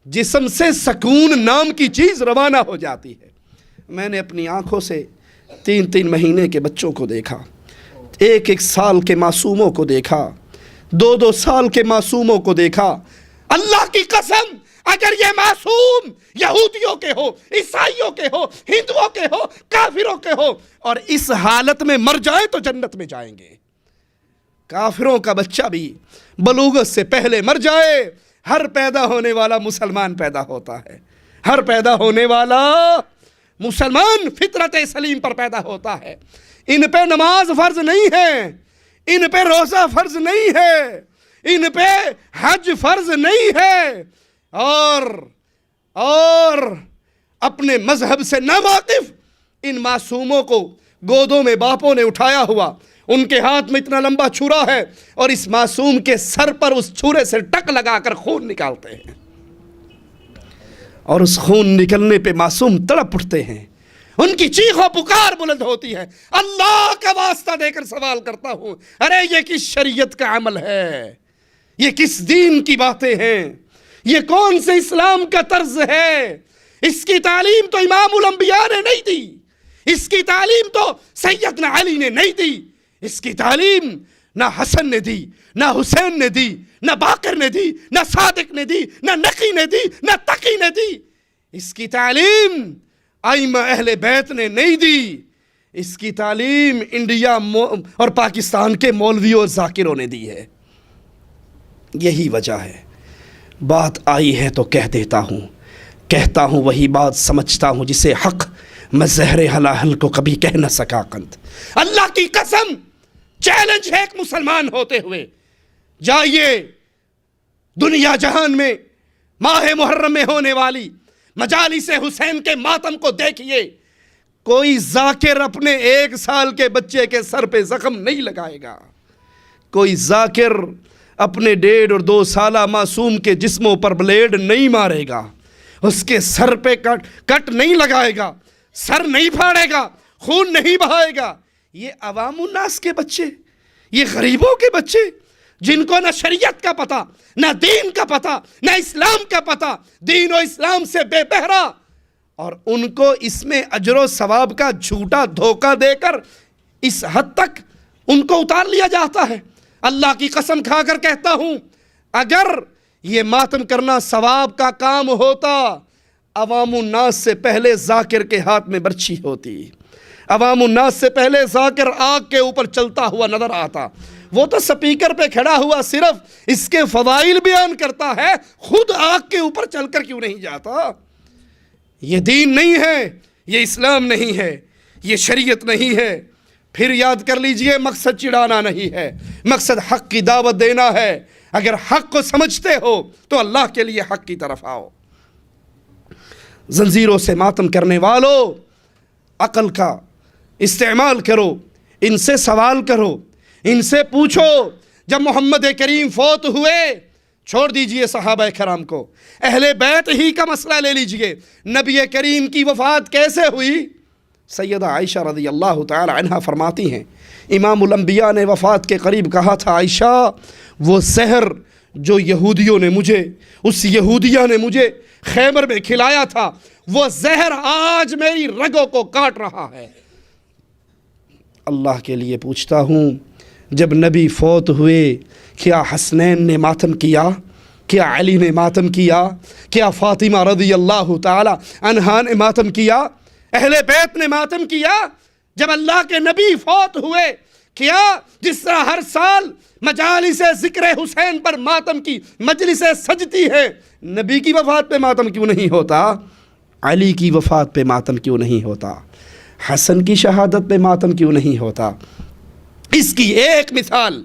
جسم سے سکون نام کی چیز روانہ ہو جاتی ہے۔ میں نے اپنی آنکھوں سے 3 مہینے کے بچوں کو دیکھا، 1 سال کے معصوموں کو دیکھا، 2 سال کے معصوموں کو دیکھا۔ اللہ کی قسم اگر یہ معصوم یہودیوں کے ہو، عیسائیوں کے ہو، ہندوؤں کے ہو، کافروں کے ہو، اور اس حالت میں مر جائیں تو جنت میں جائیں گے۔ کافروں کا بچہ بھی بلوغت سے پہلے مر جائے، ہر پیدا ہونے والا مسلمان پیدا ہوتا ہے، ہر پیدا ہونے والا مسلمان فطرت سلیم پر پیدا ہوتا ہے۔ ان پہ نماز فرض نہیں ہے، ان پہ روزہ فرض نہیں ہے، ان پہ حج فرض نہیں ہے، اور اپنے مذہب سے ناواقف ان معصوموں کو گودوں میں باپوں نے اٹھایا ہوا، ان کے ہاتھ میں اتنا لمبا چھرا ہے، اور اس معصوم کے سر پر اس چھرے سے ٹک لگا کر خون نکالتے ہیں، اور اس خون نکلنے پہ معصوم تڑپ اٹھتے ہیں، ان کی چیخ و پکار بلند ہوتی ہے۔ اللہ کا واسطہ دے کر سوال کرتا ہوں، ارے یہ کس شریعت کا عمل ہے؟ یہ کس دین کی باتیں ہیں؟ یہ کون سے اسلام کا طرز ہے؟ اس کی تعلیم تو امام الانبیاء نے نہیں دی، اس کی تعلیم تو سیدنا علی نے نہیں دی، اس کی تعلیم نہ حسن نے دی، نہ حسین نے دی، نہ باقر نے دی، نہ صادق نے دی، نہ نقی نے دی، نہ تقی نے دی۔ اس کی تعلیم آئمہ اہل بیت نے نہیں دی، اس کی تعلیم انڈیا اور پاکستان کے مولویوں اور ذاکروں نے دی ہے۔ یہی وجہ ہے، بات آئی ہے تو کہہ دیتا ہوں، کہتا ہوں وہی بات سمجھتا ہوں جسے حق میں زہر حلاحل کو کبھی کہہ نہ سکا قند۔ اللہ کی قسم چیلنج ہے ایک مسلمان ہوتے ہوئے، جائیے دنیا جہان میں ماہ محرم میں ہونے والی مجالس حسین کے ماتم کو دیکھیے، کوئی ذاکر اپنے 1 سال کے بچے کے سر پہ زخم نہیں لگائے گا، کوئی ذاکر اپنے 1.5 اور 2 سالہ معصوم کے جسموں پر بلیڈ نہیں مارے گا، اس کے سر پہ کٹ نہیں لگائے گا، سر نہیں پھاڑے گا، خون نہیں بہائے گا۔ یہ عوام الناس کے بچے، یہ غریبوں کے بچے جن کو نہ شریعت کا پتہ، نہ دین کا پتہ، نہ اسلام کا پتہ، دین و اسلام سے بے بہرا، اور ان کو اس میں اجر و ثواب کا جھوٹا دھوکہ دے کر اس حد تک ان کو اتار لیا جاتا ہے۔ اللہ کی قسم کھا کر کہتا ہوں، اگر یہ ماتم کرنا ثواب کا کام ہوتا، عوام الناس سے پہلے ذاکر کے ہاتھ میں برچھی ہوتی، عوام الناس سے پہلے ذاکر آگ کے اوپر چلتا ہوا نظر آتا۔ وہ تو سپیکر پہ کھڑا ہوا صرف اس کے فضائل بیان کرتا ہے، خود آگ کے اوپر چل کر کیوں نہیں جاتا؟ یہ دین نہیں ہے، یہ اسلام نہیں ہے، یہ شریعت نہیں ہے۔ پھر یاد کر لیجئے، مقصد چڑھانا نہیں ہے، مقصد حق کی دعوت دینا ہے۔ اگر حق کو سمجھتے ہو تو اللہ کے لیے حق کی طرف آؤ۔ زنجیروں سے ماتم کرنے والو، عقل کا استعمال کرو، ان سے سوال کرو، ان سے پوچھو۔ جب محمد کریم فوت ہوئے، چھوڑ دیجئے صحابہ کرام کو، اہل بیت ہی کا مسئلہ لے لیجئے، نبی کریم کی وفات کیسے ہوئی؟ سیدہ عائشہ رضی اللہ تعالی عنہ فرماتی ہیں، امام الانبیاء نے وفات کے قریب کہا تھا، عائشہ وہ زہر جو یہودیوں نے مجھے، اس یہودیہ نے مجھے خیبر میں کھلایا تھا، وہ زہر آج میری رگوں کو کاٹ رہا ہے۔ اللہ کے لیے پوچھتا ہوں، جب نبی فوت ہوئے کیا حسنین نے ماتم کیا؟ کیا علی نے ماتم کیا؟ کیا فاطمہ رضی اللہ تعالی عنہا نے ماتم کیا؟ اہل بیت نے ماتم کیا؟ جب اللہ کے نبی فوت ہوئے، کیا جس طرح ہر سال مجالس ذکر حسین پر ماتم کی مجلسیں سجتی ہیں، نبی کی وفات پہ ماتم کیوں نہیں ہوتا؟ علی کی وفات پہ ماتم کیوں نہیں ہوتا؟ حسن کی شہادت پہ ماتم کیوں نہیں ہوتا؟ اس کی ایک مثال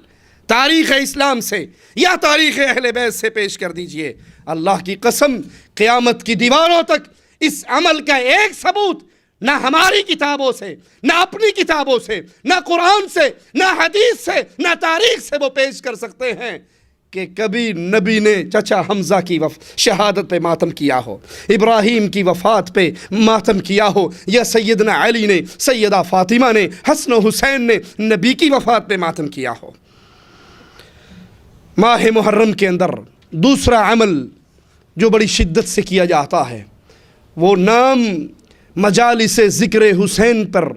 تاریخ اسلام سے یا تاریخ اہل بیت سے پیش کر دیجئے۔ اللہ کی قسم، قیامت کی دیواروں تک اس عمل کا ایک ثبوت نہ ہماری کتابوں سے، نہ اپنی کتابوں سے، نہ قرآن سے، نہ حدیث سے، نہ تاریخ سے وہ پیش کر سکتے ہیں کہ کبھی نبی نے چچا حمزہ کی شہادت پہ ماتم کیا ہو، ابراہیم کی وفات پہ ماتم کیا ہو، یا سیدنا علی نے، سیدہ فاطمہ نے، حسن و حسین نے نبی کی وفات پہ ماتم کیا ہو۔ ماہ محرم کے اندر دوسرا عمل جو بڑی شدت سے کیا جاتا ہے، وہ نام مجالس ذکر حسین پر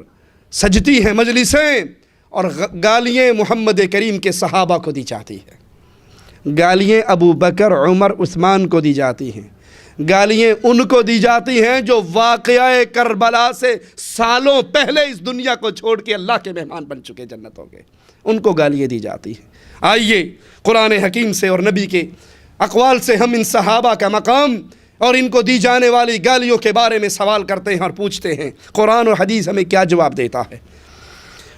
سجتی ہیں مجلسیں، اور گالیاں محمد کریم کے صحابہ کو دی جاتی ہیں، گالیاں ابو بکر، عمر، عثمان کو دی جاتی ہیں، گالیاں ان کو دی جاتی ہیں جو واقعہ کربلا سے سالوں پہلے اس دنیا کو چھوڑ کے اللہ کے مہمان بن چکے، جنت ہو گئے، ان کو گالیاں دی جاتی ہیں۔ آئیے قرآن حکیم سے اور نبی کے اقوال سے ہم ان صحابہ کا مقام اور ان کو دی جانے والی گالیوں کے بارے میں سوال کرتے ہیں اور پوچھتے ہیں، قرآن اور حدیث ہمیں کیا جواب دیتا ہے؟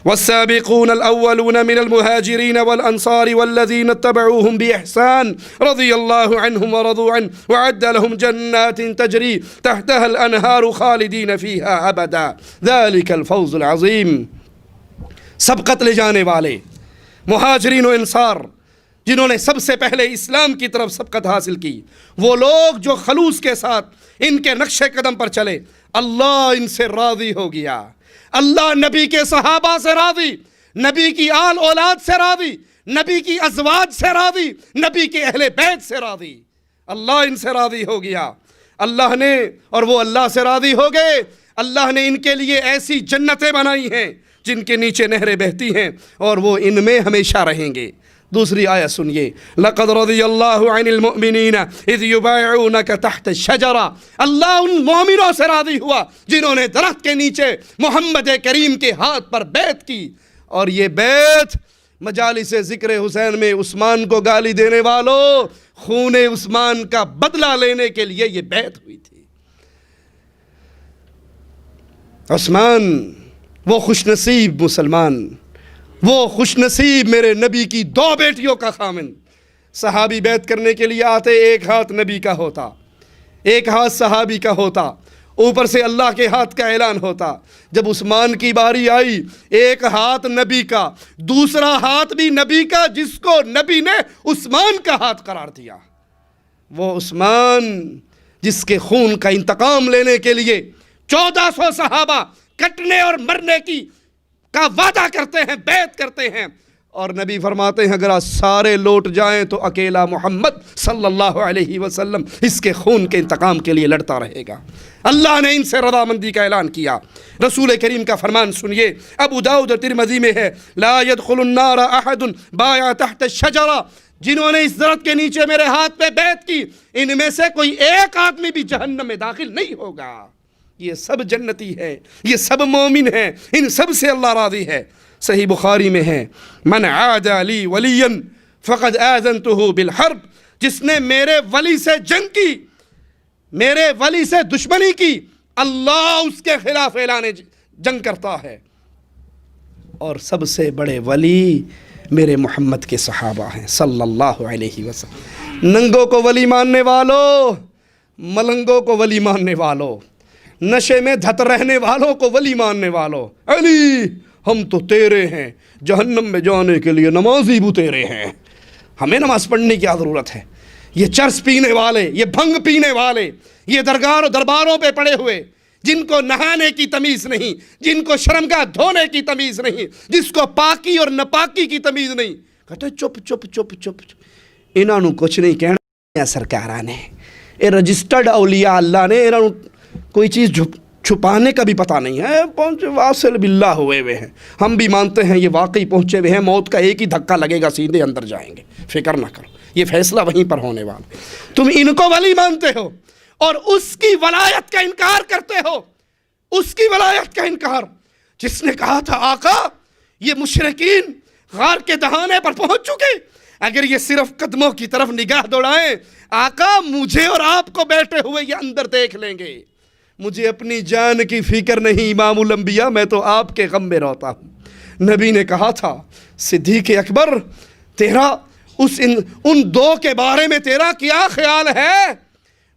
والسابقون الأولون من المهاجرين والأنصار والذين اتبعوهم بإحسان رضي الله عنهم ورضوا عنه وعد لهم جنات تجري تحتها الأنهار خالدين فيها أبدا ذلك الفوز العظيم۔ سبقت لے جانے والے مہاجرین و انصار جنہوں نے سب سے پہلے اسلام کی طرف سبقت حاصل کی، وہ لوگ جو خلوص کے ساتھ ان کے نقش قدم پر چلے، اللہ ان سے راضی ہو گیا، اللہ نبی کے صحابہ سے راضی، نبی کی آل اولاد سے راضی، نبی کی ازواج سے راضی، نبی کے اہل بیت سے راضی، اللہ ان سے راضی ہو گیا۔ اللہ نے، اور وہ اللہ سے راضی ہو گئے، اللہ نے ان کے لیے ایسی جنتیں بنائی ہیں جن کے نیچے نہریں بہتی ہیں اور وہ ان میں ہمیشہ رہیں گے۔ دوسری آیت سنیے، لَقَدْ رَضِيَ اللَّهُ عَنِ الْمُؤْمِنِينَ إِذْ يُبَايِعُونَكَ تَحْتَ الشَّجَرَةِ، اللہ ان مومنوں سے راضی ہوا جنہوں نے درخت کے نیچے محمد کریم کے ہاتھ پر بیعت کی. اور یہ بیعت مجالس ذکر حسین میں عثمان کو گالی دینے والوں، خون عثمان کا بدلہ لینے کے لیے یہ بیعت ہوئی تھی. عثمان وہ خوش نصیب مسلمان، وہ خوش نصیب میرے نبی کی 2 بیٹیوں کا خامن. صحابی بیعت کرنے کے لیے آتے، ایک ہاتھ نبی کا ہوتا، ایک ہاتھ صحابی کا ہوتا، اوپر سے اللہ کے ہاتھ کا اعلان ہوتا. جب عثمان کی باری آئی، ایک ہاتھ نبی کا، دوسرا ہاتھ بھی نبی کا، جس کو نبی نے عثمان کا ہاتھ قرار دیا. وہ عثمان جس کے خون کا انتقام لینے کے لیے 1400 صحابہ کٹنے اور مرنے کا وعدہ کرتے ہیں، بیعت کرتے ہیں، اور نبی فرماتے ہیں اگر آج سارے لوٹ جائیں تو اکیلا محمد صلی اللہ علیہ وسلم اس کے خون کے انتقام کے لیے لڑتا رہے گا. اللہ نے ان سے رضامندی کا اعلان کیا. رسول کریم کا فرمان سنیے، ابو داؤد اور ترمذی میں ہے، لا يدخل النار احد بايع تحت الشجرہ، جنہوں نے اس درخت کے نیچے میرے ہاتھ پہ بیعت کی، ان میں سے کوئی ایک آدمی بھی جہنم میں داخل نہیں ہوگا. یہ سب جنتی ہے، یہ سب مومن ہیں، ان سب سے اللہ راضی ہے. صحیح بخاری میں ہے، من عاد لی ولیا فقد آذنتہ بالحرب، جس نے میرے ولی سے جنگ کی، میرے ولی سے دشمنی کی، اللہ اس کے خلاف اعلان جنگ کرتا ہے. اور سب سے بڑے ولی میرے محمد کے صحابہ ہیں صلی اللہ علیہ وسلم. ننگوں کو ولی ماننے والوں، ملنگوں کو ولی ماننے والوں، نشے میں دھت رہنے والوں کو ولی ماننے والوں، علی ہم تو تیرے ہیں، جہنم میں جانے کے لیے نمازی بھی تیرے ہیں، ہمیں نماز پڑھنے کی کیا ضرورت ہے. یہ چرس پینے والے، یہ بھنگ پینے والے، یہ درباروں پہ پڑے ہوئے، جن کو نہانے کی تمیز نہیں، جن کو شرمگاہ دھونے کی تمیز نہیں، جس کو پاکی اور نپاکی کی تمیز نہیں، کہتے چپ چپ چپ چپ، انہاں نوں کچھ نہیں کہنا سرکاراں نے، اے رجسٹرڈ اولیاء اللہ نے، انہاں نوں کوئی چیز چھپانے کا بھی پتہ نہیں ہے. پہنچے واصل باللہ ہوئے ہیں. ہم بھی مانتے ہیں یہ واقعی پہنچے ہوئے ہیں، موت کا ایک ہی دھکا لگے گا سیدھے اندر جائیں گے، فکر نہ کرو، یہ فیصلہ وہیں پر ہونے والا. تم ان کو ولی مانتے ہو اور اس کی ولایت کا انکار کرتے ہو، اس کی ولایت کا انکار جس نے کہا تھا آقا یہ مشرکین غار کے دہانے پر پہنچ چکے، اگر یہ صرف قدموں کی طرف نگاہ دوڑائیں آقا مجھے اور آپ کو بیٹھے ہوئے یہ اندر دیکھ لیں گے. مجھے اپنی جان کی فکر نہیں امام الانبیاء، میں تو آپ کے غم میں رہتا ہوں. نبی نے کہا تھا صدیق اکبر تیرا ان 2 کے بارے میں تیرا کیا خیال ہے؟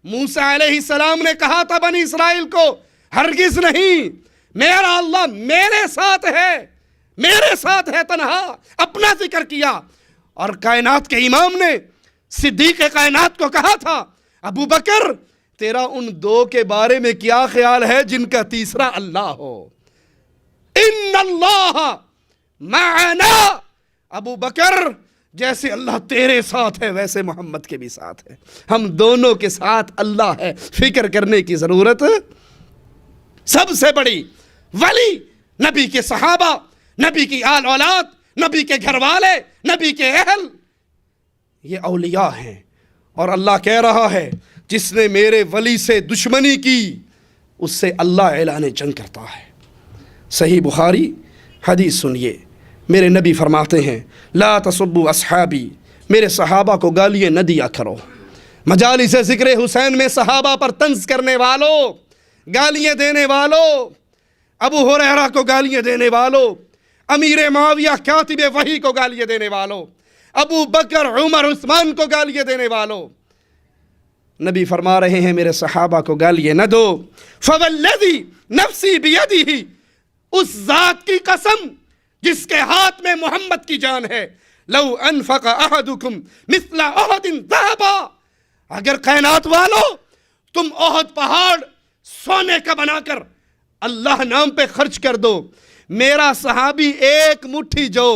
موسیٰ علیہ السلام نے کہا تھا بنی اسرائیل کو ہرگز نہیں، میرا اللہ میرے ساتھ ہے، میرے ساتھ ہے تنہا، اپنا ذکر کیا. اور کائنات کے امام نے صدیق کائنات کو کہا تھا ابو بکر تیرا ان 2 کے بارے میں کیا خیال ہے جن کا تیسرا اللہ ہو؟ ان اللہ معنا، ابو بکر جیسے اللہ تیرے ساتھ ہے ویسے محمد کے بھی ساتھ ہے، ہم دونوں کے ساتھ اللہ ہے، فکر کرنے کی ضرورت. سب سے بڑی ولی نبی کے صحابہ، نبی کی آل اولاد، نبی کے گھر والے، نبی کے اہل، یہ اولیاء ہیں. اور اللہ کہہ رہا ہے جس نے میرے ولی سے دشمنی کی اس سے اللہ اعلان جنگ کرتا ہے. صحیح بخاری حدیث سنیے، میرے نبی فرماتے ہیں لا تسبوا اصحابی، میرے صحابہ کو گالیاں نہ دیا کرو. مجالس ذکر حسین میں صحابہ پر طنز کرنے والوں، گالیاں دینے والوں، ابو ہریرہ کو گالیاں دینے والوں، امیر معاویہ کاتب وحی کو گالیاں دینے والوں، ابو بکر عمر عثمان کو گالیاں دینے والوں، نبی فرما رہے ہیں میرے صحابہ کو گالیاں نہ دو. فوالذی نفسی بیدہ، اس ذات کی قسم جس کے ہاتھ میں محمد کی جان ہے، لو انفق احدکم مثل احد ذہبا، اگر کائنات والو تم احد پہاڑ سونے کا بنا کر اللہ نام پہ خرچ کر دو، میرا صحابی 1 مٹھی جو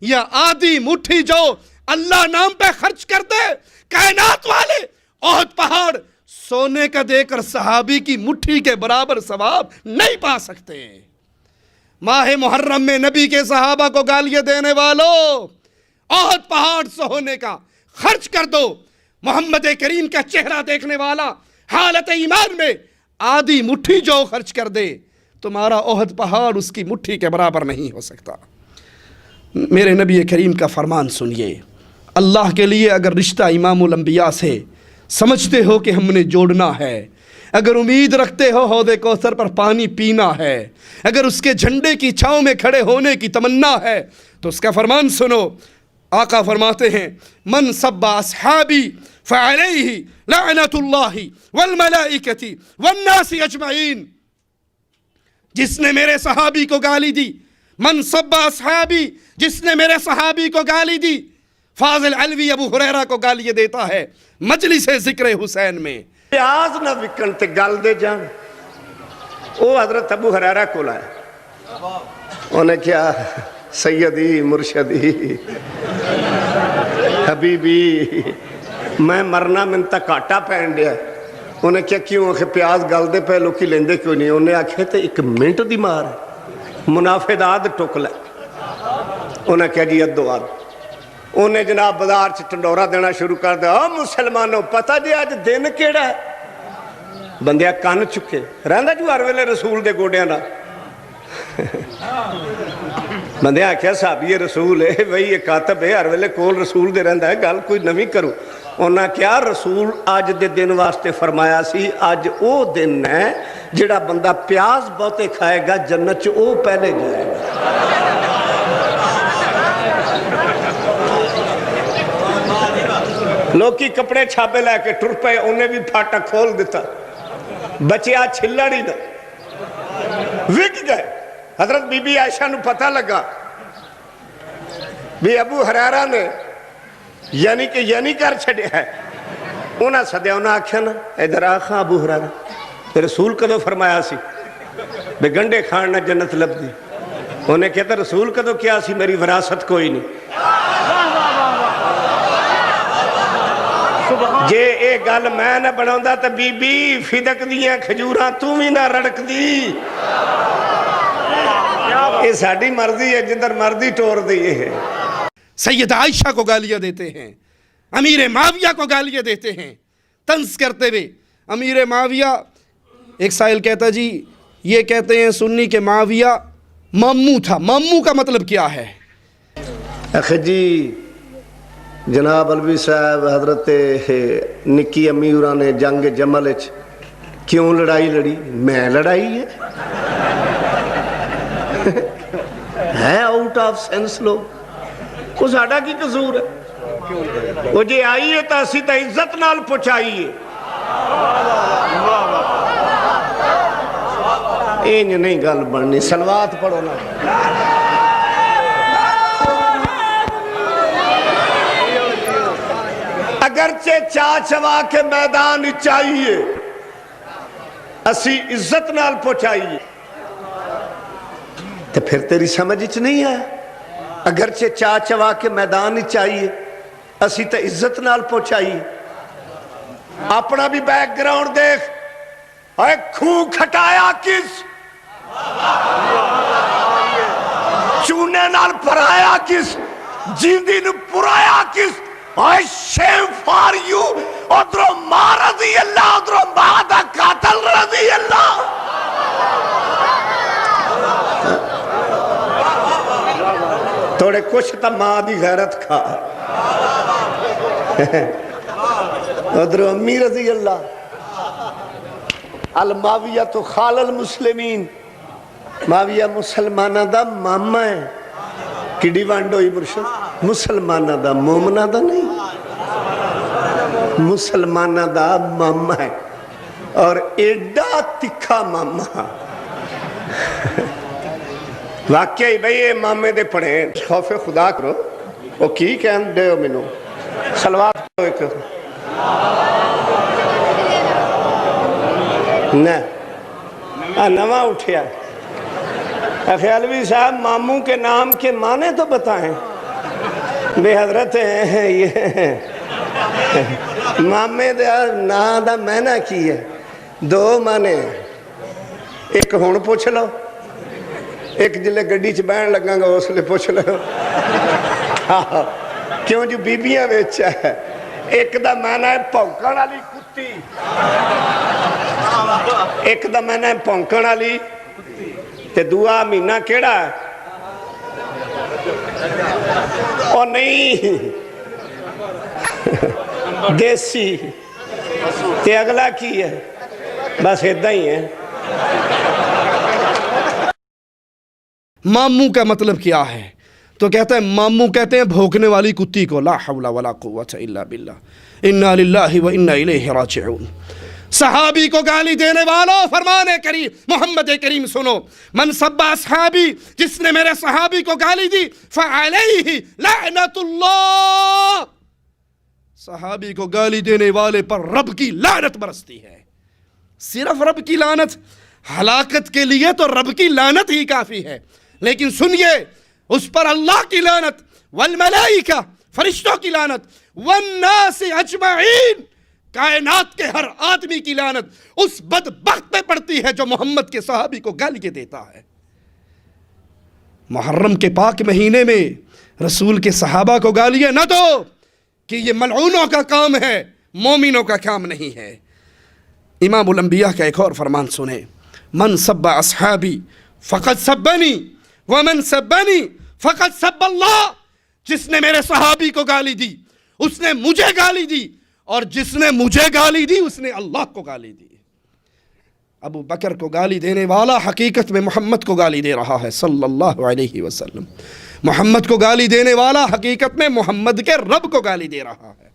یا آدھی مٹھی جو اللہ نام پہ خرچ کر دے، کائنات والے احد پہاڑ سونے کا دے کر صحابی کی مٹھی کے برابر ثواب نہیں پا سکتے. ماہ محرم میں نبی کے صحابہ کو گالیاں دینے والوں، احد پہاڑ سہونے کا خرچ کر دو، محمد کریم کا چہرہ دیکھنے والا حالت ایمان میں آدھی مٹھی جو خرچ کر دے، تمہارا احد پہاڑ اس کی مٹھی کے برابر نہیں ہو سکتا۔ میرے نبی کریم کا فرمان سنیے، اللہ کے لیے اگر رشتہ امام الانبیاء سے سمجھتے ہو کہ ہم نے جوڑنا ہے، اگر امید رکھتے ہو حوض کوثر پر پانی پینا ہے، اگر اس کے جھنڈے کی چھاؤں میں کھڑے ہونے کی تمنا ہے، تو اس کا فرمان سنو۔ آقا فرماتے ہیں من سب اصحابی فعلیہ لعنت اللہ والملائکۃ والناس اجمعین، جس نے میرے صحابی کو گالی دی، من سب اصحابی، جس نے میرے صحابی کو گالی دی، فاضل علوی ابو ہریرہ کو گالی دیتا ہے مجلس ذکر حسین میں۔ پیاز نہ وکن تے گل دے جان، وہ حضرت ابو ہریرہ کو لائے، انہیں کیا سیدی مرشدی حبیبی میں مرنا من تک کاٹا پہن دیا، انہیں کیا کیوں کہ پیاز گل دے پہ لوکی لیندے کیوں نہیں، انہیں آکھے تے ایک منٹ دی مار منافع داد ٹک لے، انہیں کیا جی ادو آد، انہیں جناب بازار چ ٹنڈورا دینا شروع کر دیا، مسلمانوں پتہ جی آج دن کیڑا ہے، بندیا کان چکے رہندا جو ہر ویلے رسول دے گوڑیاں نہ، بندے آکھیا صحابی رسول ہے وہی یہ کاتب ہے ہر ویلے کول رسول دے رہندا ہے، گل کوئی نویں کرو، انہاں کیا رسول آج دے دن واسطے فرمایا سی، آج او دن ہے جڑا بندہ پیاز بہتے کھائے گا جنت چ او پہلے جائے گا۔ لوکی کپڑے چھاپے لے کے ٹر پے، انہیں بھی پھاٹا کھول دیتا، بچیا چھلڑی دا وک گئے۔ حضرت بی بی عائشہ نو پتہ لگا بھی ابو ہریرہ نے یعنی کر چھڑے ہے، انہاں صدیہ انہاں آکھیا نا ادھر آخا ابو ہریرہ رسول کدو فرمایا سی بے گنڈے کھانا جنت لب دی، انہیں کہتا رسول کدو کیا سی میری وراثت کوئی نہیں، جے اے گل میں نہ بناوندا تے بی بی فدق دیاں کھجوراں تو بھی نہ رڑک دی، یہ ساڑی مرضی ہے جدھر مرضی ٹور دیئے ہیں۔ سید عائشہ کو گالیاں دیتے ہیں، امیر معاویہ کو گالیاں دیتے ہیں، طنز کرتے ہوئے۔ امیر معاویہ، ایک سائل کہتا جی یہ کہتے ہیں سنی کہ معاویہ ماموں تھا، ماموں کا مطلب کیا ہے؟ اخی جی جناب علوی صاحب حضرت نکی امی اوراں نے جنگ جمل کیوں لڑائی لڑی؟ میں لڑائی ہے آؤٹ آف سینس لوگ، وہ ساڑا کی قصور ہے، وہ جے آئی ہے تا اسی تا عزت نال پہنچائی ہے، اینج نہیں گل بننی، سلوات پڑھو نا۔ اگرچہ چاچوا کے میدان چاہیے اسی عزت نال پہنچائیے، تو پھر تیری سمجھ نہیں ہے، اگرچہ چاچوا کے میدان چاہیے اسی تو عزت نال پہنچائیے۔ اپنا بھی بیک گراؤنڈ دیکھ، اے خون کھٹایا کس، چونے نال پرایا کس، جیندی نو پرایا کس، I shame for you، ادھروں ماں رضی اللہ، ادھروں ماں دا قاتل رضی اللہ۔ توڑے کچھ تا ماں دی غیرت کھا، ادھروں امی رضی اللہ۔ الماویہ تو خال المسلمین، ماویہ مسلمانہ دا ماما ہے، کڑی وانڈوئی مرشد، مسلمانہ دا مومنہ دا نہیں، مسلمانہ دا ماما ہے، اور ایڈا تکھا ماما۔ واقعی بھئی یہ مامے دے پڑھیں، خوف خدا کرو، وہ کی کہن دے ہو منو، سلوات کرو ایک نواں اٹھیا۔ علوی صاحب ماموں کے نام کے معنی تو بتائیں۔ بے حضرت ہیں یہ مامے دا نا دا معنی کی ہے، دو معنی ہیں، ایک ہون پوچھ لو، ایک جلے گڈی چ بہن لگاں گا اس لئے پوچھ لو۔ کیوں جو بیبیاں وچ ہے ایک دا معنی ہے بھونکن والی کتی ایک دا معنی ہے بھونکن والی تے دوسرا مہینہ کیڑا ہے او نہیں دیسی تے اگلا کی ہے بس ادھا ہی ہے ماموں کا مطلب کیا ہے تو کہتا ہے ماموں کہتے ہیں بھونکنے والی کتی کو لا حول ولا قوت الا باللہ انا للہ و انا الیہ راجعون صحابی کو گالی دینے والوں فرمان کریم محمد کریم سنو من سب اصحابی جس نے میرے صحابی کو گالی دی فعلیہ لعنت اللہ صحابی کو گالی دینے والے پر رب کی لعنت برستی ہے صرف رب کی لعنت ہلاکت کے لیے تو رب کی لعنت ہی کافی ہے لیکن سنیے اس پر اللہ کی لعنت والملائکہ فرشتوں کی لعنت والناس اجمعین کائنات کے ہر آدمی کی لعنت اس بدبخت پہ پڑتی ہے جو محمد کے صحابی کو گالی دیتا ہے محرم کے پاک مہینے میں رسول کے صحابہ کو گالیاں نہ دو کہ یہ ملعونوں کا کام ہے مومنوں کا کام نہیں ہے امام الانبیاء کا ایک اور فرمان سنیں من سب اصحابی فقط سبنی ومن سبنی فقط سب اللہ جس نے میرے صحابی کو گالی دی اس نے مجھے گالی دی اور جس نے مجھے گالی دی اس نے اللہ کو گالی دی ابو بکر کو گالی دینے والا حقیقت میں محمد کو گالی دے رہا ہے صلی اللہ علیہ وسلم محمد کو گالی دینے والا حقیقت میں محمد کے رب کو گالی دے رہا ہے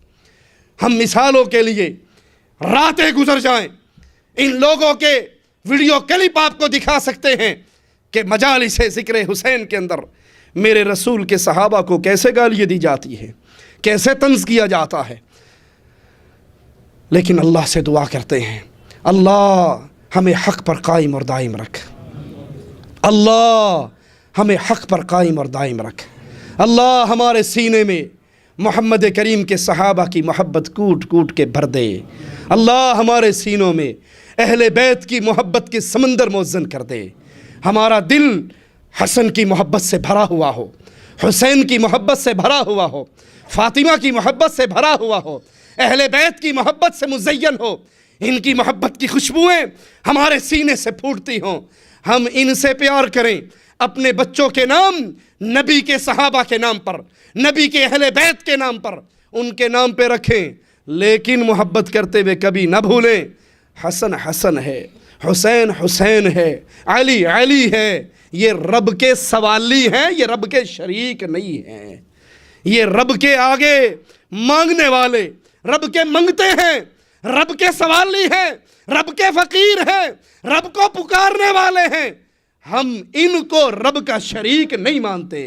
ہم مثالوں کے لیے راتیں گزر جائیں ان لوگوں کے ویڈیو کلپ آپ کو دکھا سکتے ہیں کہ مجالس ذکر حسین کے اندر میرے رسول کے صحابہ کو کیسے گالیاں دی جاتی ہیں کیسے طنز کیا جاتا ہے لیکن اللہ سے دعا کرتے ہیں اللہ ہمیں حق پر قائم اور دائم رکھ اللہ ہمیں حق پر قائم اور دائم رکھ اللہ ہمارے سینے میں محمد کریم کے صحابہ کی محبت کوٹ کوٹ کے بھر دے اللہ ہمارے سینوں میں اہل بیت کی محبت کے سمندر موزن کر دے ہمارا دل حسن کی محبت سے بھرا ہوا ہو حسین کی محبت سے بھرا ہوا ہو فاطمہ کی محبت سے بھرا ہوا ہو اہل بیت کی محبت سے مزین ہو ان کی محبت کی خوشبوئیں ہمارے سینے سے پھوٹتی ہوں ہم ان سے پیار کریں اپنے بچوں کے نام نبی کے صحابہ کے نام پر نبی کے اہل بیت کے نام پر ان کے نام پہ رکھیں لیکن محبت کرتے ہوئے کبھی نہ بھولیں حسن حسن ہے حسین حسین ہے علی علی ہے یہ رب کے سوالی ہیں یہ رب کے شریک نہیں ہیں یہ رب کے آگے مانگنے والے رب کے منگتے ہیں رب کے سوالی ہیں رب کے فقیر ہیں رب کو پکارنے والے ہیں ہم ان کو رب کا شریک نہیں مانتے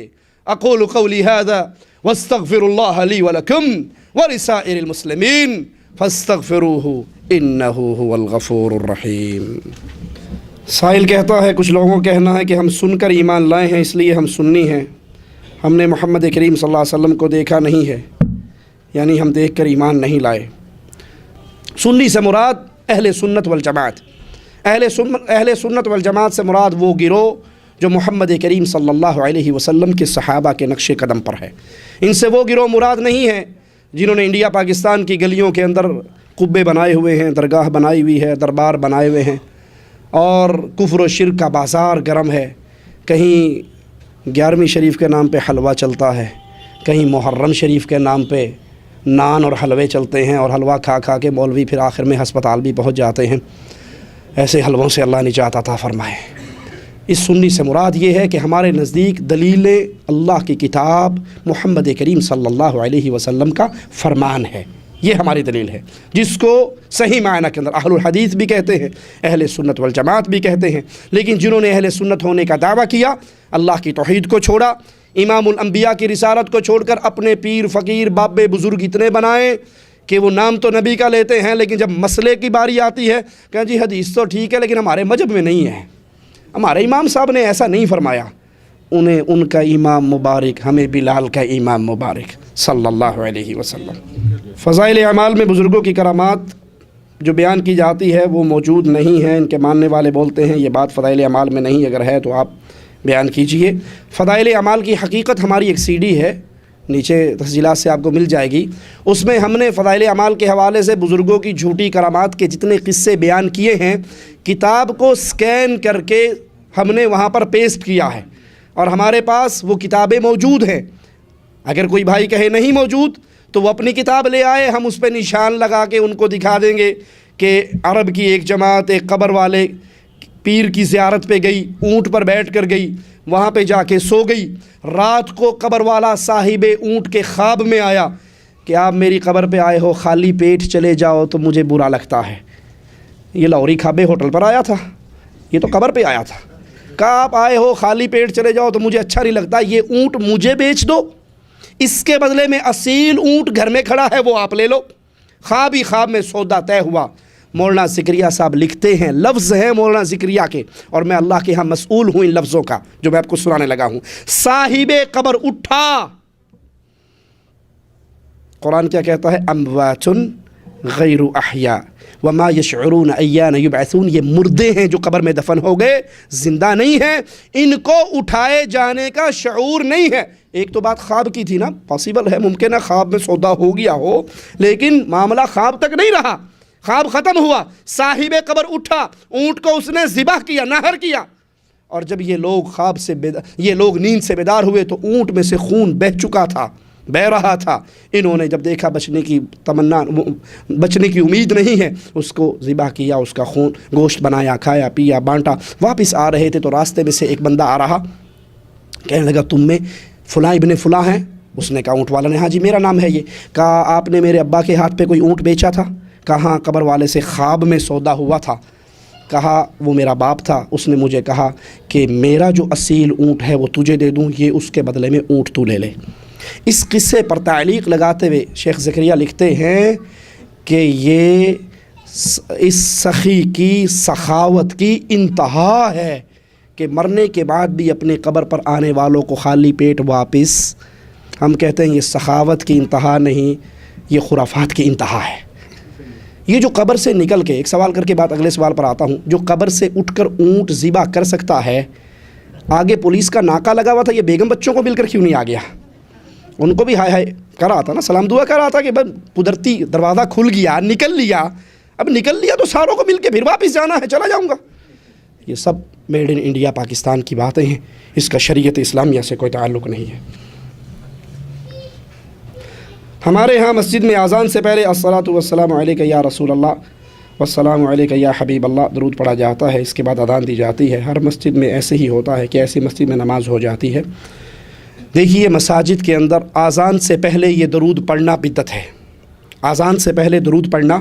اقول قولی هذا واستغفر الله لي ولكم ولسائر المسلمين فاستغفروه انه هو الغفور الرحیم سائل کہتا ہے کچھ لوگوں کا کہنا ہے کہ ہم سن کر ایمان لائے ہیں اس لیے ہم سنی ہیں ہم نے محمد کریم صلی اللہ علیہ وسلم کو دیکھا نہیں ہے یعنی ہم دیکھ کر ایمان نہیں لائے سنی سے مراد اہل سنت والجماعت اہل سنت والجماعت سے مراد وہ گروہ جو محمد کریم صلی اللہ علیہ وسلم کے صحابہ کے نقش قدم پر ہے ان سے وہ گروہ مراد نہیں ہے جنہوں نے انڈیا پاکستان کی گلیوں کے اندر قبے بنائے ہوئے ہیں درگاہ بنائی ہوئی ہے دربار بنائے ہوئے ہیں اور کفر و شرک کا بازار گرم ہے کہیں 11ویں شریف کے نام پہ حلوہ چلتا ہے کہیں محرم شریف کے نام پہ نان اور حلوے چلتے ہیں اور حلوہ کھا کھا کے مولوی پھر آخر میں ہسپتال بھی پہنچ جاتے ہیں ایسے حلووں سے اللہ نجات عطا فرمائے اس سنی سے مراد یہ ہے کہ ہمارے نزدیک دلیل اللہ کی کتاب محمد کریم صلی اللہ علیہ وسلم کا فرمان ہے یہ ہماری دلیل ہے جس کو صحیح معنی کے اندر اہل الحدیث بھی کہتے ہیں اہل سنت والجماعت بھی کہتے ہیں لیکن جنہوں نے اہل سنت ہونے کا دعویٰ کیا اللہ کی توحید کو چھوڑا امام الانبیاء کی رسالت کو چھوڑ کر اپنے پیر فقیر بابے بزرگ اتنے بنائے کہ وہ نام تو نبی کا لیتے ہیں لیکن جب مسئلے کی باری آتی ہے کہ جی حدیث تو ٹھیک ہے لیکن ہمارے مذہب میں نہیں ہے ہمارے امام صاحب نے ایسا نہیں فرمایا انہیں ان کا امام مبارک ہمیں بلال کا امام مبارک صلی اللہ علیہ وسلم فضائل اعمال میں بزرگوں کی کرامات جو بیان کی جاتی ہے وہ موجود نہیں ہیں ان کے ماننے والے بولتے ہیں یہ بات فضائل اعمال میں نہیں اگر ہے تو آپ بیان کیجئے فضائل اعمال کی حقیقت ہماری ایک سی ڈی ہے نیچے تفصیلات سے آپ کو مل جائے گی. اس میں ہم نے فضائل اعمال کے حوالے سے بزرگوں کی جھوٹی کرامات کے جتنے قصے بیان کیے ہیں کتاب کو سکین کر کے ہم نے وہاں پر پیسٹ کیا ہے، اور ہمارے پاس وہ کتابیں موجود ہیں. اگر کوئی بھائی کہے نہیں موجود تو وہ اپنی کتاب لے آئے، ہم اس پہ نشان لگا کے ان کو دکھا دیں گے کہ عرب کی ایک جماعت ایک قبر والے پیر کی زیارت پہ گئی، اونٹ پر بیٹھ کر گئی، وہاں پہ جا کے سو گئی. رات کو قبر والا صاحب اونٹ کے خواب میں آیا کہ آپ میری قبر پہ آئے ہو، خالی پیٹ چلے جاؤ تو مجھے برا لگتا ہے. یہ لاہوری کھابے ہوٹل پر آیا تھا، یہ تو قبر پہ آیا تھا. کہا آپ آئے ہو خالی پیٹ چلے جاؤ تو مجھے اچھا نہیں لگتا، یہ اونٹ مجھے بیچ دو، اس کے بدلے میں اصیل اونٹ گھر میں کھڑا ہے وہ آپ لے لو. خواب ہی خواب میں سودا طے ہوا. مولانا زکریا صاحب لکھتے ہیں، لفظ ہیں مولانا زکریا کے، اور میں اللہ کے ہاں مسئول ہوں ان لفظوں کا جو میں آپ کو سنانے لگا ہوں. صاحب قبر اٹھا. قرآن کیا کہتا ہے؟ اموات غیر احیاء وما یشعرون ایان یبعثون. یہ مردے ہیں جو قبر میں دفن ہو گئے، زندہ نہیں ہیں، ان کو اٹھائے جانے کا شعور نہیں ہے. ایک تو بات خواب کی تھی نا، پاسبل ہے ممکن ہے خواب میں سودا ہو گیا ہو، لیکن معاملہ خواب تک نہیں رہا، خواب ختم ہوا. صاحب قبر اٹھا، اونٹ کو اس نے ذبح کیا، نہر کیا. اور جب یہ لوگ نیند سے بیدار ہوئے تو اونٹ میں سے خون بہہ چکا تھا، بہہ رہا تھا. انہوں نے جب دیکھا بچنے کی امید نہیں ہے، اس کو ذبح کیا، اس کا خون گوشت بنایا، کھایا پیا، بانٹا. واپس آ رہے تھے تو راستے میں سے ایک بندہ آ رہا، کہنے لگا تم میں فلاں ابن فلاں ہیں؟ اس نے کہا اونٹ والا نے، ہاں جی میرا نام ہے یہ. کہا آپ نے میرے ابا کے ہاتھ پہ کوئی اونٹ بیچا تھا؟ کہاں قبر والے سے خواب میں سودا ہوا تھا. کہا وہ میرا باپ تھا، اس نے مجھے کہا کہ میرا جو اصیل اونٹ ہے وہ تجھے دے دوں، یہ اس کے بدلے میں اونٹ تو لے لے. اس قصے پر تعلیق لگاتے ہوئے شیخ زکریا لکھتے ہیں کہ یہ اس سخی کی سخاوت کی انتہا ہے کہ مرنے کے بعد بھی اپنے قبر پر آنے والوں کو خالی پیٹ واپس. ہم کہتے ہیں یہ سخاوت کی انتہا نہیں، یہ خرافات کی انتہا ہے. یہ جو قبر سے نکل کے، ایک سوال کر کے بعد اگلے سوال پر آتا ہوں، جو قبر سے اٹھ کر اونٹ ذبح کر سکتا ہے، آگے پولیس کا ناکہ لگا ہوا تھا، یہ بیگم بچوں کو مل کر کیوں نہیں آ گیا؟ ان کو بھی ہائے ہائے کر رہا تھا نا، سلام دعا کر رہا تھا کہ بس قدرتی دروازہ کھل گیا، نکل لیا. اب نکل لیا تو ساروں کو مل کے پھر واپس جانا ہے، چلا جاؤں گا. یہ سب میڈ ان انڈیا پاکستان کی باتیں ہیں، اس کا شریعت اسلامیہ سے کوئی تعلق نہیں ہے. ہمارے ہاں مسجد میں اذان سے پہلے الصلاۃ والسلام علیک یا رسول اللہ والسلام علیک یا حبیب اللہ درود پڑھا جاتا ہے، اس کے بعد اذان دی جاتی ہے. ہر مسجد میں ایسے ہی ہوتا ہے کہ ایسی مسجد میں نماز ہو جاتی ہے. دیکھیے مساجد کے اندر اذان سے پہلے یہ درود پڑھنا بدعت ہے. اذان سے پہلے درود پڑھنا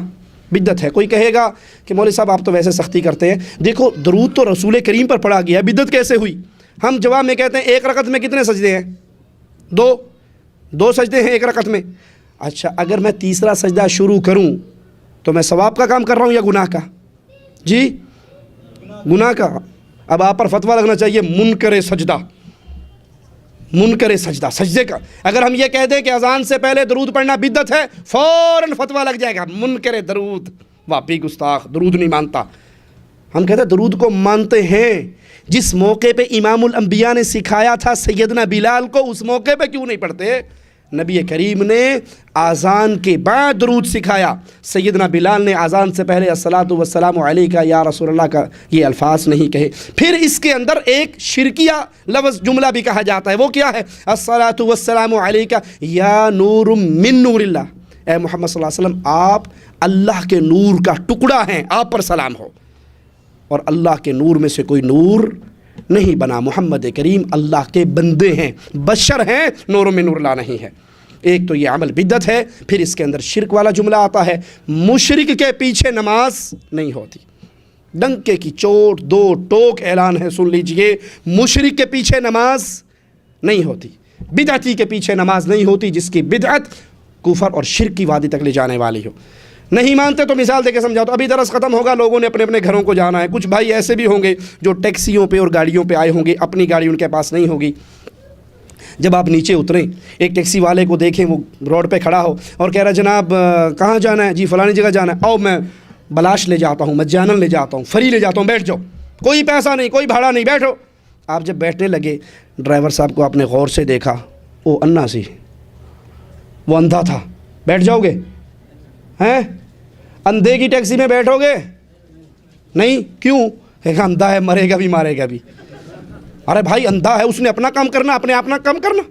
بدعت ہے. کوئی کہے گا کہ مولوی صاحب آپ تو ویسے سختی کرتے ہیں. دیکھو درود تو رسول کریم پر پڑھا گیا ہے، بدعت کیسے ہوئی؟ ہم جواب میں کہتے ہیں ایک رکعت میں کتنے سجدے ہیں؟ دو سجدے ہیں ایک رکعت میں. اچھا اگر میں تیسرا سجدہ شروع کروں تو میں ثواب کا کام کر رہا ہوں یا گناہ کا؟ جی گناہ کا. اب آپ پر فتویٰ لگنا چاہیے منکر سجدہ سجدے کا. اگر ہم یہ کہہ دیں کہ اذان سے پہلے درود پڑھنا بدعت ہے، فوراً فتویٰ لگ جائے گا منکر درود، واپی گستاخ، درود نہیں مانتا. ہم کہتے ہیں درود کو مانتے ہیں. جس موقع پہ امام الانبیاء نے سکھایا تھا سیدنا بلال کو، اس موقع پہ کیوں نہیں پڑھتے؟ نبی کریم نے اذان کے بعد درود سکھایا. سیدنا بلال نے اذان سے پہلے الصلاۃ والسلام علیک یا رسول اللہ کا یہ الفاظ نہیں کہے. پھر اس کے اندر ایک شرکیہ لفظ جملہ بھی کہا جاتا ہے، وہ کیا ہے؟ الصلاۃ والسلام علیک یا نور من نور اللہ. اے محمد صلی اللہ علیہ وسلم آپ اللہ کے نور کا ٹکڑا ہیں، آپ پر سلام ہو. اور اللہ کے نور میں سے کوئی نور نہیں بنا. محمد کریم اللہ کے بندے ہیں، بشر ہیں، نور من نور اللہ نہیں ہے. ایک تو یہ عمل بدعت ہے. پھر اس کے اندر شرک والا جملہ آتا ہے. مشرک کے پیچھے نماز نہیں ہوتی. ڈنکے کی چوٹ دو ٹوک اعلان ہے، سن لیجئے. مشرک کے پیچھے نماز نہیں ہوتی، بدعتی کے پیچھے نماز نہیں ہوتی، جس کی بدعت کفر اور شرک کی وادی تک لے جانے والی ہو. نہیں مانتے تو مثال دے کے سمجھاؤ. تو ابھی درس ختم ہوگا، لوگوں نے اپنے اپنے گھروں کو جانا ہے. کچھ بھائی ایسے بھی ہوں گے جو ٹیکسیوں پہ اور گاڑیوں پہ آئے ہوں گے، اپنی گاڑی ان کے پاس نہیں ہوگی. جب آپ نیچے اتریں، ایک ٹیکسی والے کو دیکھیں وہ روڈ پہ کھڑا ہو اور کہہ رہا جناب کہاں جانا ہے؟ جی فلانی جگہ جانا ہے. آؤ میں بلاش لے جاتا ہوں، مجانن لے جاتا ہوں، فری لے جاتا ہوں، بیٹھ جاؤ، کوئی پیسہ نہیں، کوئی بھاڑا نہیں، بیٹھو. آپ جب بیٹھنے لگے، ڈرائیور صاحب کو آپ نے غور سے دیکھا، او انا سی وہ اندھا تھا، بیٹھ جاؤ گے؟ ہیں؟ اندھے کی ٹیکسی میں بیٹھو گے؟ نہیں، کیوں؟ ایک اندھا ہے، مرے گا بھی مارے گا بھی۔ ارے بھائی اندھا ہے، اس نے اپنا کام کرنا، اپنے اپنا کام کرنا۔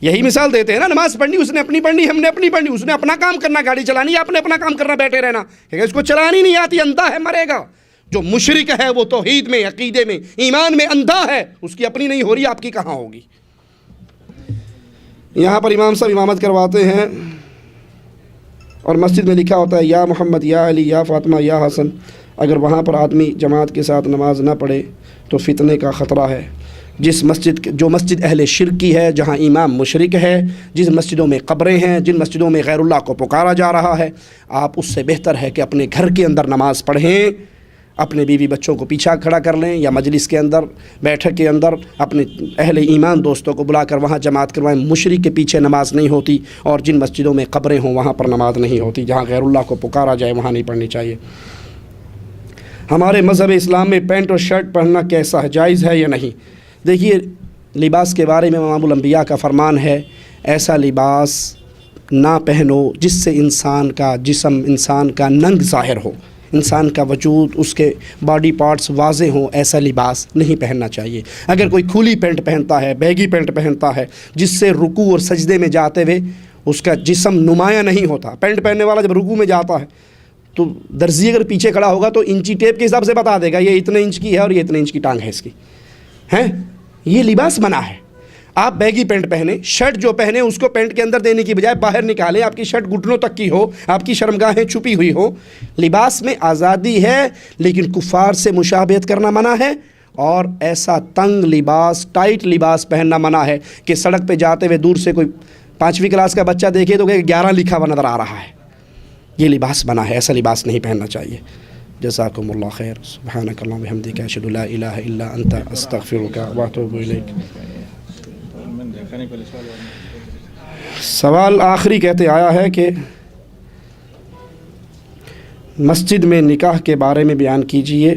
یہی مثال دیتے ہیں نا، نماز پڑھنی اس نے اپنی پڑھنی، ہم نے اپنی پڑھنی، اس نے اپنا کام کرنا، گاڑی چلانی، آپ نے اپنا کام کرنا، بیٹھے رہنا۔ اس کو چلانی نہیں آتی، اندھا ہے، مرے گا۔ جو مشرک ہے وہ توحید میں، عقیدے میں، ایمان میں اندھا ہے، اس کی اپنی نہیں ہو رہی، آپ کی کہاں ہوگی؟ یہاں پر امام صاحب امامت کرواتے ہیں اور مسجد میں لکھا ہوتا ہے یا محمد، یا علی، یا فاطمہ، یا حسن۔ اگر وہاں پر آدمی جماعت کے ساتھ نماز نہ پڑھے تو فتنے کا خطرہ ہے۔ جو مسجد اہل شرک کی ہے، جہاں امام مشرک ہے، جس مسجدوں میں قبریں ہیں، جن مسجدوں میں غیر اللہ کو پکارا جا رہا ہے، آپ اس سے بہتر ہے کہ اپنے گھر کے اندر نماز پڑھیں، اپنے بیوی بچوں کو پیچھا کھڑا کر لیں، یا مجلس کے اندر، بیٹھک کے اندر اپنے اہل ایمان دوستوں کو بلا کر وہاں جماعت کروائیں۔ مشرک کے پیچھے نماز نہیں ہوتی، اور جن مسجدوں میں قبریں ہوں وہاں پر نماز نہیں ہوتی، جہاں غیر اللہ کو پکارا جائے وہاں نہیں پڑھنی چاہیے۔ ہمارے مذہب اسلام میں پینٹ اور شرٹ پہننا کیسا ہے، جائز ہے یا نہیں؟ دیکھیے، لباس کے بارے میں امام الانبیاء کا فرمان ہے، ایسا لباس نہ پہنو جس سے انسان کا جسم، انسان کا ننگ ظاہر ہو، انسان کا وجود، اس کے باڈی پارٹس واضح ہوں، ایسا لباس نہیں پہننا چاہیے۔ اگر کوئی کھلی پینٹ پہنتا ہے، بیگی پینٹ پہنتا ہے، جس سے رکوع اور سجدے میں جاتے ہوئے اس کا جسم نمایاں نہیں ہوتا، پینٹ پہننے والا جب رکوع میں جاتا ہے تو درزی اگر پیچھے کھڑا ہوگا تو انچی ٹیپ کے حساب سے بتا دے گا یہ اتنے انچ کی ہے اور یہ اتنے انچ کی ٹانگ ہے اس کی، ہیں؟ یہ لباس منع ہے۔ آپ بیگی پینٹ پہنیں، شرٹ جو پہنیں اس کو پینٹ کے اندر دینے کی بجائے باہر نکالیں، آپ کی شرٹ گھٹنوں تک کی ہو، آپ کی شرمگاہیں چھپی ہوئی ہو۔ لباس میں آزادی ہے، لیکن کفار سے مشابہت کرنا منع ہے، اور ایسا تنگ لباس، ٹائٹ لباس پہننا منع ہے کہ سڑک پہ جاتے ہوئے دور سے کوئی 5ویں کلاس کا بچہ دیکھے تو کہ 11 لکھا ہوا نظر آ رہا ہے۔ یہ لباس منع ہے، ایسا لباس نہیں پہننا چاہیے۔ جزاکم اللہ خیر، سبحانک اللہم وبحمدک، اشہد ان لا الہ الا انت، استغفرک واتوب الیک۔ سوال آخری کہتے آیا ہے کہ مسجد میں نکاح کے بارے میں بیان کیجئے،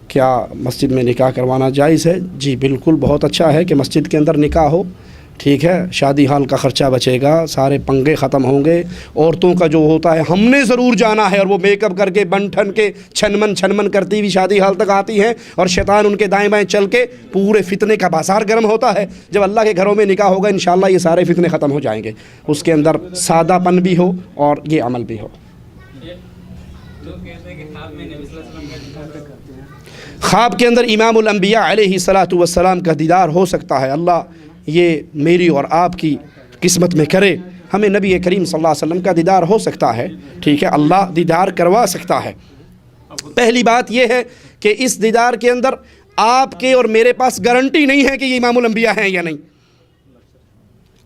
کیا مسجد میں نکاح کروانا جائز ہے؟ جی بالکل، بہت اچھا ہے کہ مسجد کے اندر نکاح ہو، ٹھیک ہے، شادی ہال کا خرچہ بچے گا، سارے پنگے ختم ہوں گے۔ عورتوں کا جو ہوتا ہے ہم نے ضرور جانا ہے، اور وہ میک اپ کر کے بن ٹھن کے چھن من کرتی ہوئی شادی ہال تک آتی ہیں، اور شیطان ان کے دائیں بائیں چل کے پورے فتنے کا بازار گرم ہوتا ہے۔ جب اللہ کے گھروں میں نکاح ہوگا انشاءاللہ یہ سارے فتنے ختم ہو جائیں گے، اس کے اندر سادہ پن بھی ہو اور یہ عمل بھی ہو۔ خواب کے اندر امام الانبیاء علیہ الصلاۃ والسلام کا دیدار ہو سکتا ہے؟ اللہ یہ میری اور آپ کی قسمت میں کرے، ہمیں نبی کریم صلی اللہ علیہ وسلم کا دیدار ہو سکتا ہے، ٹھیک ہے، اللہ دیدار کروا سکتا ہے۔ پہلی بات یہ ہے کہ اس دیدار کے اندر آپ کے اور میرے پاس گارنٹی نہیں ہے کہ یہ امام الانبیاء ہیں یا نہیں۔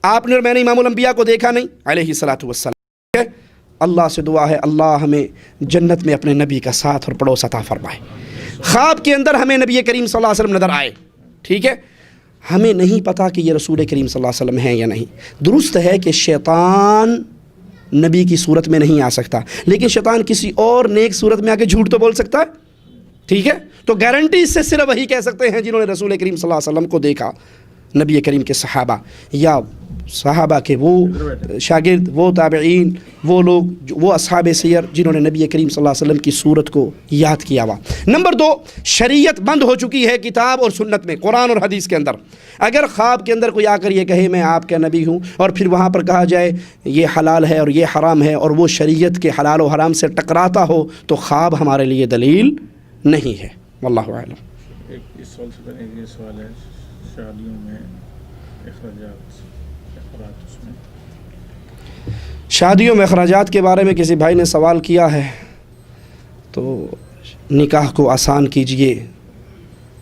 آپ نے اور میں نے امام الانبیاء کو دیکھا نہیں علیہ الصلاۃ والسلام، اللہ سے دعا ہے اللہ ہمیں جنت میں اپنے نبی کا ساتھ اور پڑوس عطا فرمائے۔ خواب کے اندر ہمیں نبی کریم صلی اللہ علیہ وسلم نظر آئے، ٹھیک ہے، ہمیں نہیں پتا کہ یہ رسول کریم صلی اللہ علیہ وسلم ہیں یا نہیں۔ درست ہے کہ شیطان نبی کی صورت میں نہیں آ سکتا، لیکن شیطان کسی اور نیک صورت میں آ کے جھوٹ تو بول سکتا ہے، ٹھیک ہے، تو گارنٹی اس سے صرف وہی کہہ سکتے ہیں جنہوں نے رسول کریم صلی اللہ علیہ وسلم کو دیکھا، نبی کریم کے صحابہ یا صحابہ کے وہ شاگرد، وہ تابعین، وہ لوگ، وہ اصحاب سیر جنہوں نے نبی کریم صلی اللہ علیہ وسلم کی صورت کو یاد کیا ہوا۔ نمبر 2، شریعت بند ہو چکی ہے کتاب اور سنت میں، قرآن اور حدیث کے اندر۔ اگر خواب کے اندر کوئی آ کر یہ کہے میں آپ کا نبی ہوں، اور پھر وہاں پر کہا جائے یہ حلال ہے اور یہ حرام ہے، اور وہ شریعت کے حلال و حرام سے ٹکراتا ہو، تو خواب ہمارے لیے دلیل نہیں ہے، واللہ اعلم۔ اس سوال سے پہلے یہ سوال ہے، شادیوں میں شادیوں میں اخراجات کے بارے میں کسی بھائی نے سوال کیا ہے، تو نکاح کو آسان کیجئے۔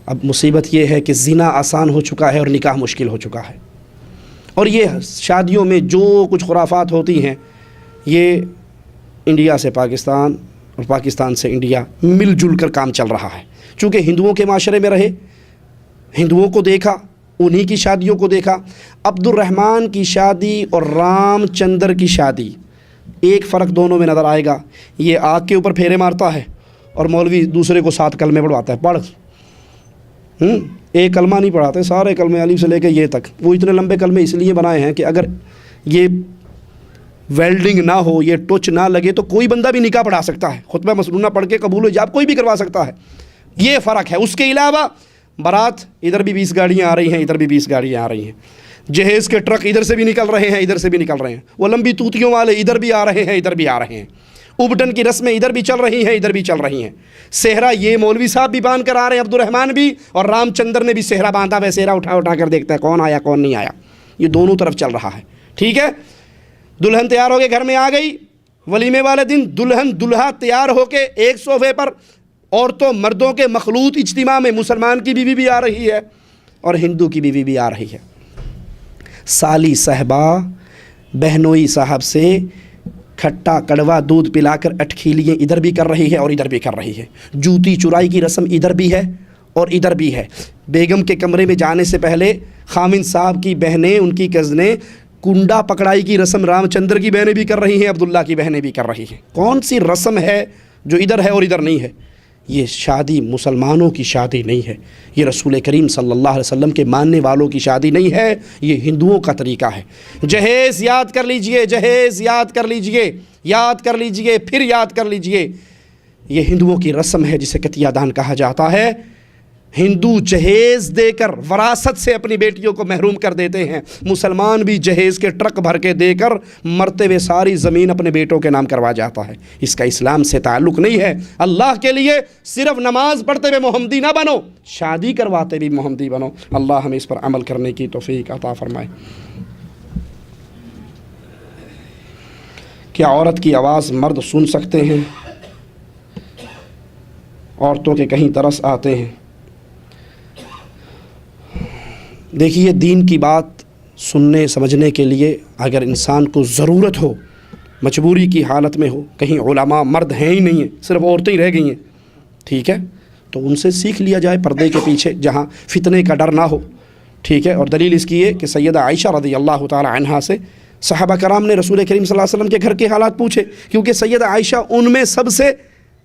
اب مصیبت یہ ہے کہ زنا آسان ہو چکا ہے اور نکاح مشکل ہو چکا ہے، اور یہ شادیوں میں جو کچھ خرافات ہوتی ہیں یہ انڈیا سے پاکستان اور پاکستان سے انڈیا مل جل کر کام چل رہا ہے۔ چونکہ ہندوؤں کے معاشرے میں رہے، ہندوؤں کو دیکھا، انہی کی شادیوں کو دیکھا۔ عبد الرحمن کی شادی اور رام چندر کی شادی، ایک فرق دونوں میں نظر آئے گا، یہ آگ کے اوپر پھیرے مارتا ہے اور مولوی دوسرے کو 7 کلمے پڑھواتا ہے، پڑھ ایک کلمہ نہیں پڑھاتے، سارے کلمے الف سے لے کے یہ تک۔ وہ اتنے لمبے کلمے اس لیے بنائے ہیں کہ اگر یہ ویلڈنگ نہ ہو، یہ ٹچ نہ لگے، تو کوئی بندہ بھی نکاح پڑھا سکتا ہے، خطبہ مسنونہ پڑھ کے قبول و ایجاب کوئی بھی کروا سکتا ہے، یہ فرق ہے۔ اس کے علاوہ بارات ادھر بھی 20 گاڑیاں آ رہی ہیں، ادھر بھی 20 گاڑیاں آ رہی ہیں، جہیز کے ٹرک ادھر سے بھی نکل رہے ہیں، ادھر سے بھی نکل رہے ہیں، وہ لمبی توتیوں والے ادھر بھی آ رہے ہیں، ادھر بھی آ رہے ہیں، ابٹن کی رسمیں ادھر بھی چل رہی ہیں، ادھر بھی چل رہی ہیں، صحرا یہ مولوی صاحب بھی باندھ کر آ رہے ہیں، عبد الرحمن بھی، اور رام چندر نے بھی صحرا باندھا ہے، صحرا اٹھا اٹھا کر دیکھتا ہے کون آیا کون نہیں آیا، یہ دونوں طرف چل رہا ہے، ٹھیک ہے۔ دلہن تیار ہو کے گھر میں آ گئی، ولیمے والے دن دلہن دلہا تیار ہو کے ایک صوفے پر عورتوں مردوں کے مخلوط اجتماع میں مسلمان کی بیوی بھی آ رہی ہے اور ہندو کی بیوی بھی آ رہی ہے، سالی صاحبہ بہنوئی صاحب سے کھٹا کڑوا دودھ پلا کر اٹکھیلیاں ادھر بھی کر رہی ہے اور ادھر بھی کر رہی ہے، جوتی چرائی کی رسم ادھر بھی ہے اور ادھر بھی ہے، بیگم کے کمرے میں جانے سے پہلے خامند صاحب کی بہنیں، ان کی کزنیں کنڈا پکڑائی کی رسم رام چندر کی بہنیں بھی کر رہی ہیں، عبداللہ کی بہنیں بھی کر رہی ہیں۔ کون سی رسم ہے جو ادھر ہے اور ادھر نہیں ہے؟ یہ شادی مسلمانوں کی شادی نہیں ہے، یہ رسول کریم صلی اللہ علیہ وسلم کے ماننے والوں کی شادی نہیں ہے، یہ ہندوؤں کا طریقہ ہے۔ جہیز یاد کر لیجئے، جہیز یاد کر لیجئے، یاد کر لیجئے، پھر یاد کر لیجئے، یہ ہندوؤں کی رسم ہے جسے کتیا دان کہا جاتا ہے۔ ہندو جہیز دے کر وراثت سے اپنی بیٹیوں کو محروم کر دیتے ہیں، مسلمان بھی جہیز کے ٹرک بھر کے دے کر مرتے ہوئے ساری زمین اپنے بیٹوں کے نام کروا جاتا ہے۔ اس کا اسلام سے تعلق نہیں ہے۔ اللہ کے لیے صرف نماز پڑھتے ہوئے محمدی نہ بنو، شادی کرواتے بھی محمدی بنو۔ اللہ ہمیں اس پر عمل کرنے کی توفیق عطا فرمائے۔ کیا عورت کی آواز مرد سن سکتے ہیں؟ عورتوں کے کہیں ترس آتے ہیں؟ دیکھیے، دین کی بات سننے سمجھنے کے لیے اگر انسان کو ضرورت ہو، مجبوری کی حالت میں ہو، کہیں علماء مرد ہیں ہی نہیں ہیں، صرف عورتیں ہی رہ گئی ہیں، ٹھیک ہے، تو ان سے سیکھ لیا جائے پردے کے پیچھے، جہاں فتنے کا ڈر نہ ہو، ٹھیک ہے۔ اور دلیل اس کی ہے کہ سیدہ عائشہ رضی اللہ تعالی عنہا سے صحابہ کرام نے رسول کریم صلی اللہ علیہ وسلم کے گھر کے حالات پوچھے، کیونکہ سیدہ عائشہ ان میں سب سے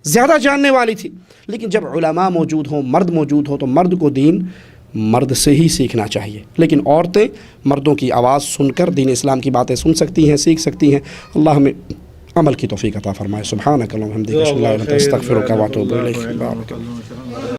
زیادہ جاننے والی تھی۔ لیکن جب علماء موجود ہوں، مرد موجود ہو، تو مرد کو دین مرد سے ہی سیکھنا چاہیے، لیکن عورتیں مردوں کی آواز سن کر دین اسلام کی باتیں سن سکتی ہیں، سیکھ سکتی ہیں۔ اللہ ہمیں عمل کی توفیق عطا فرمائے۔ سبحانک اللہم وبحمدک، اشہد ان لا الہ الا انت، استغفرک و اتوب الیک۔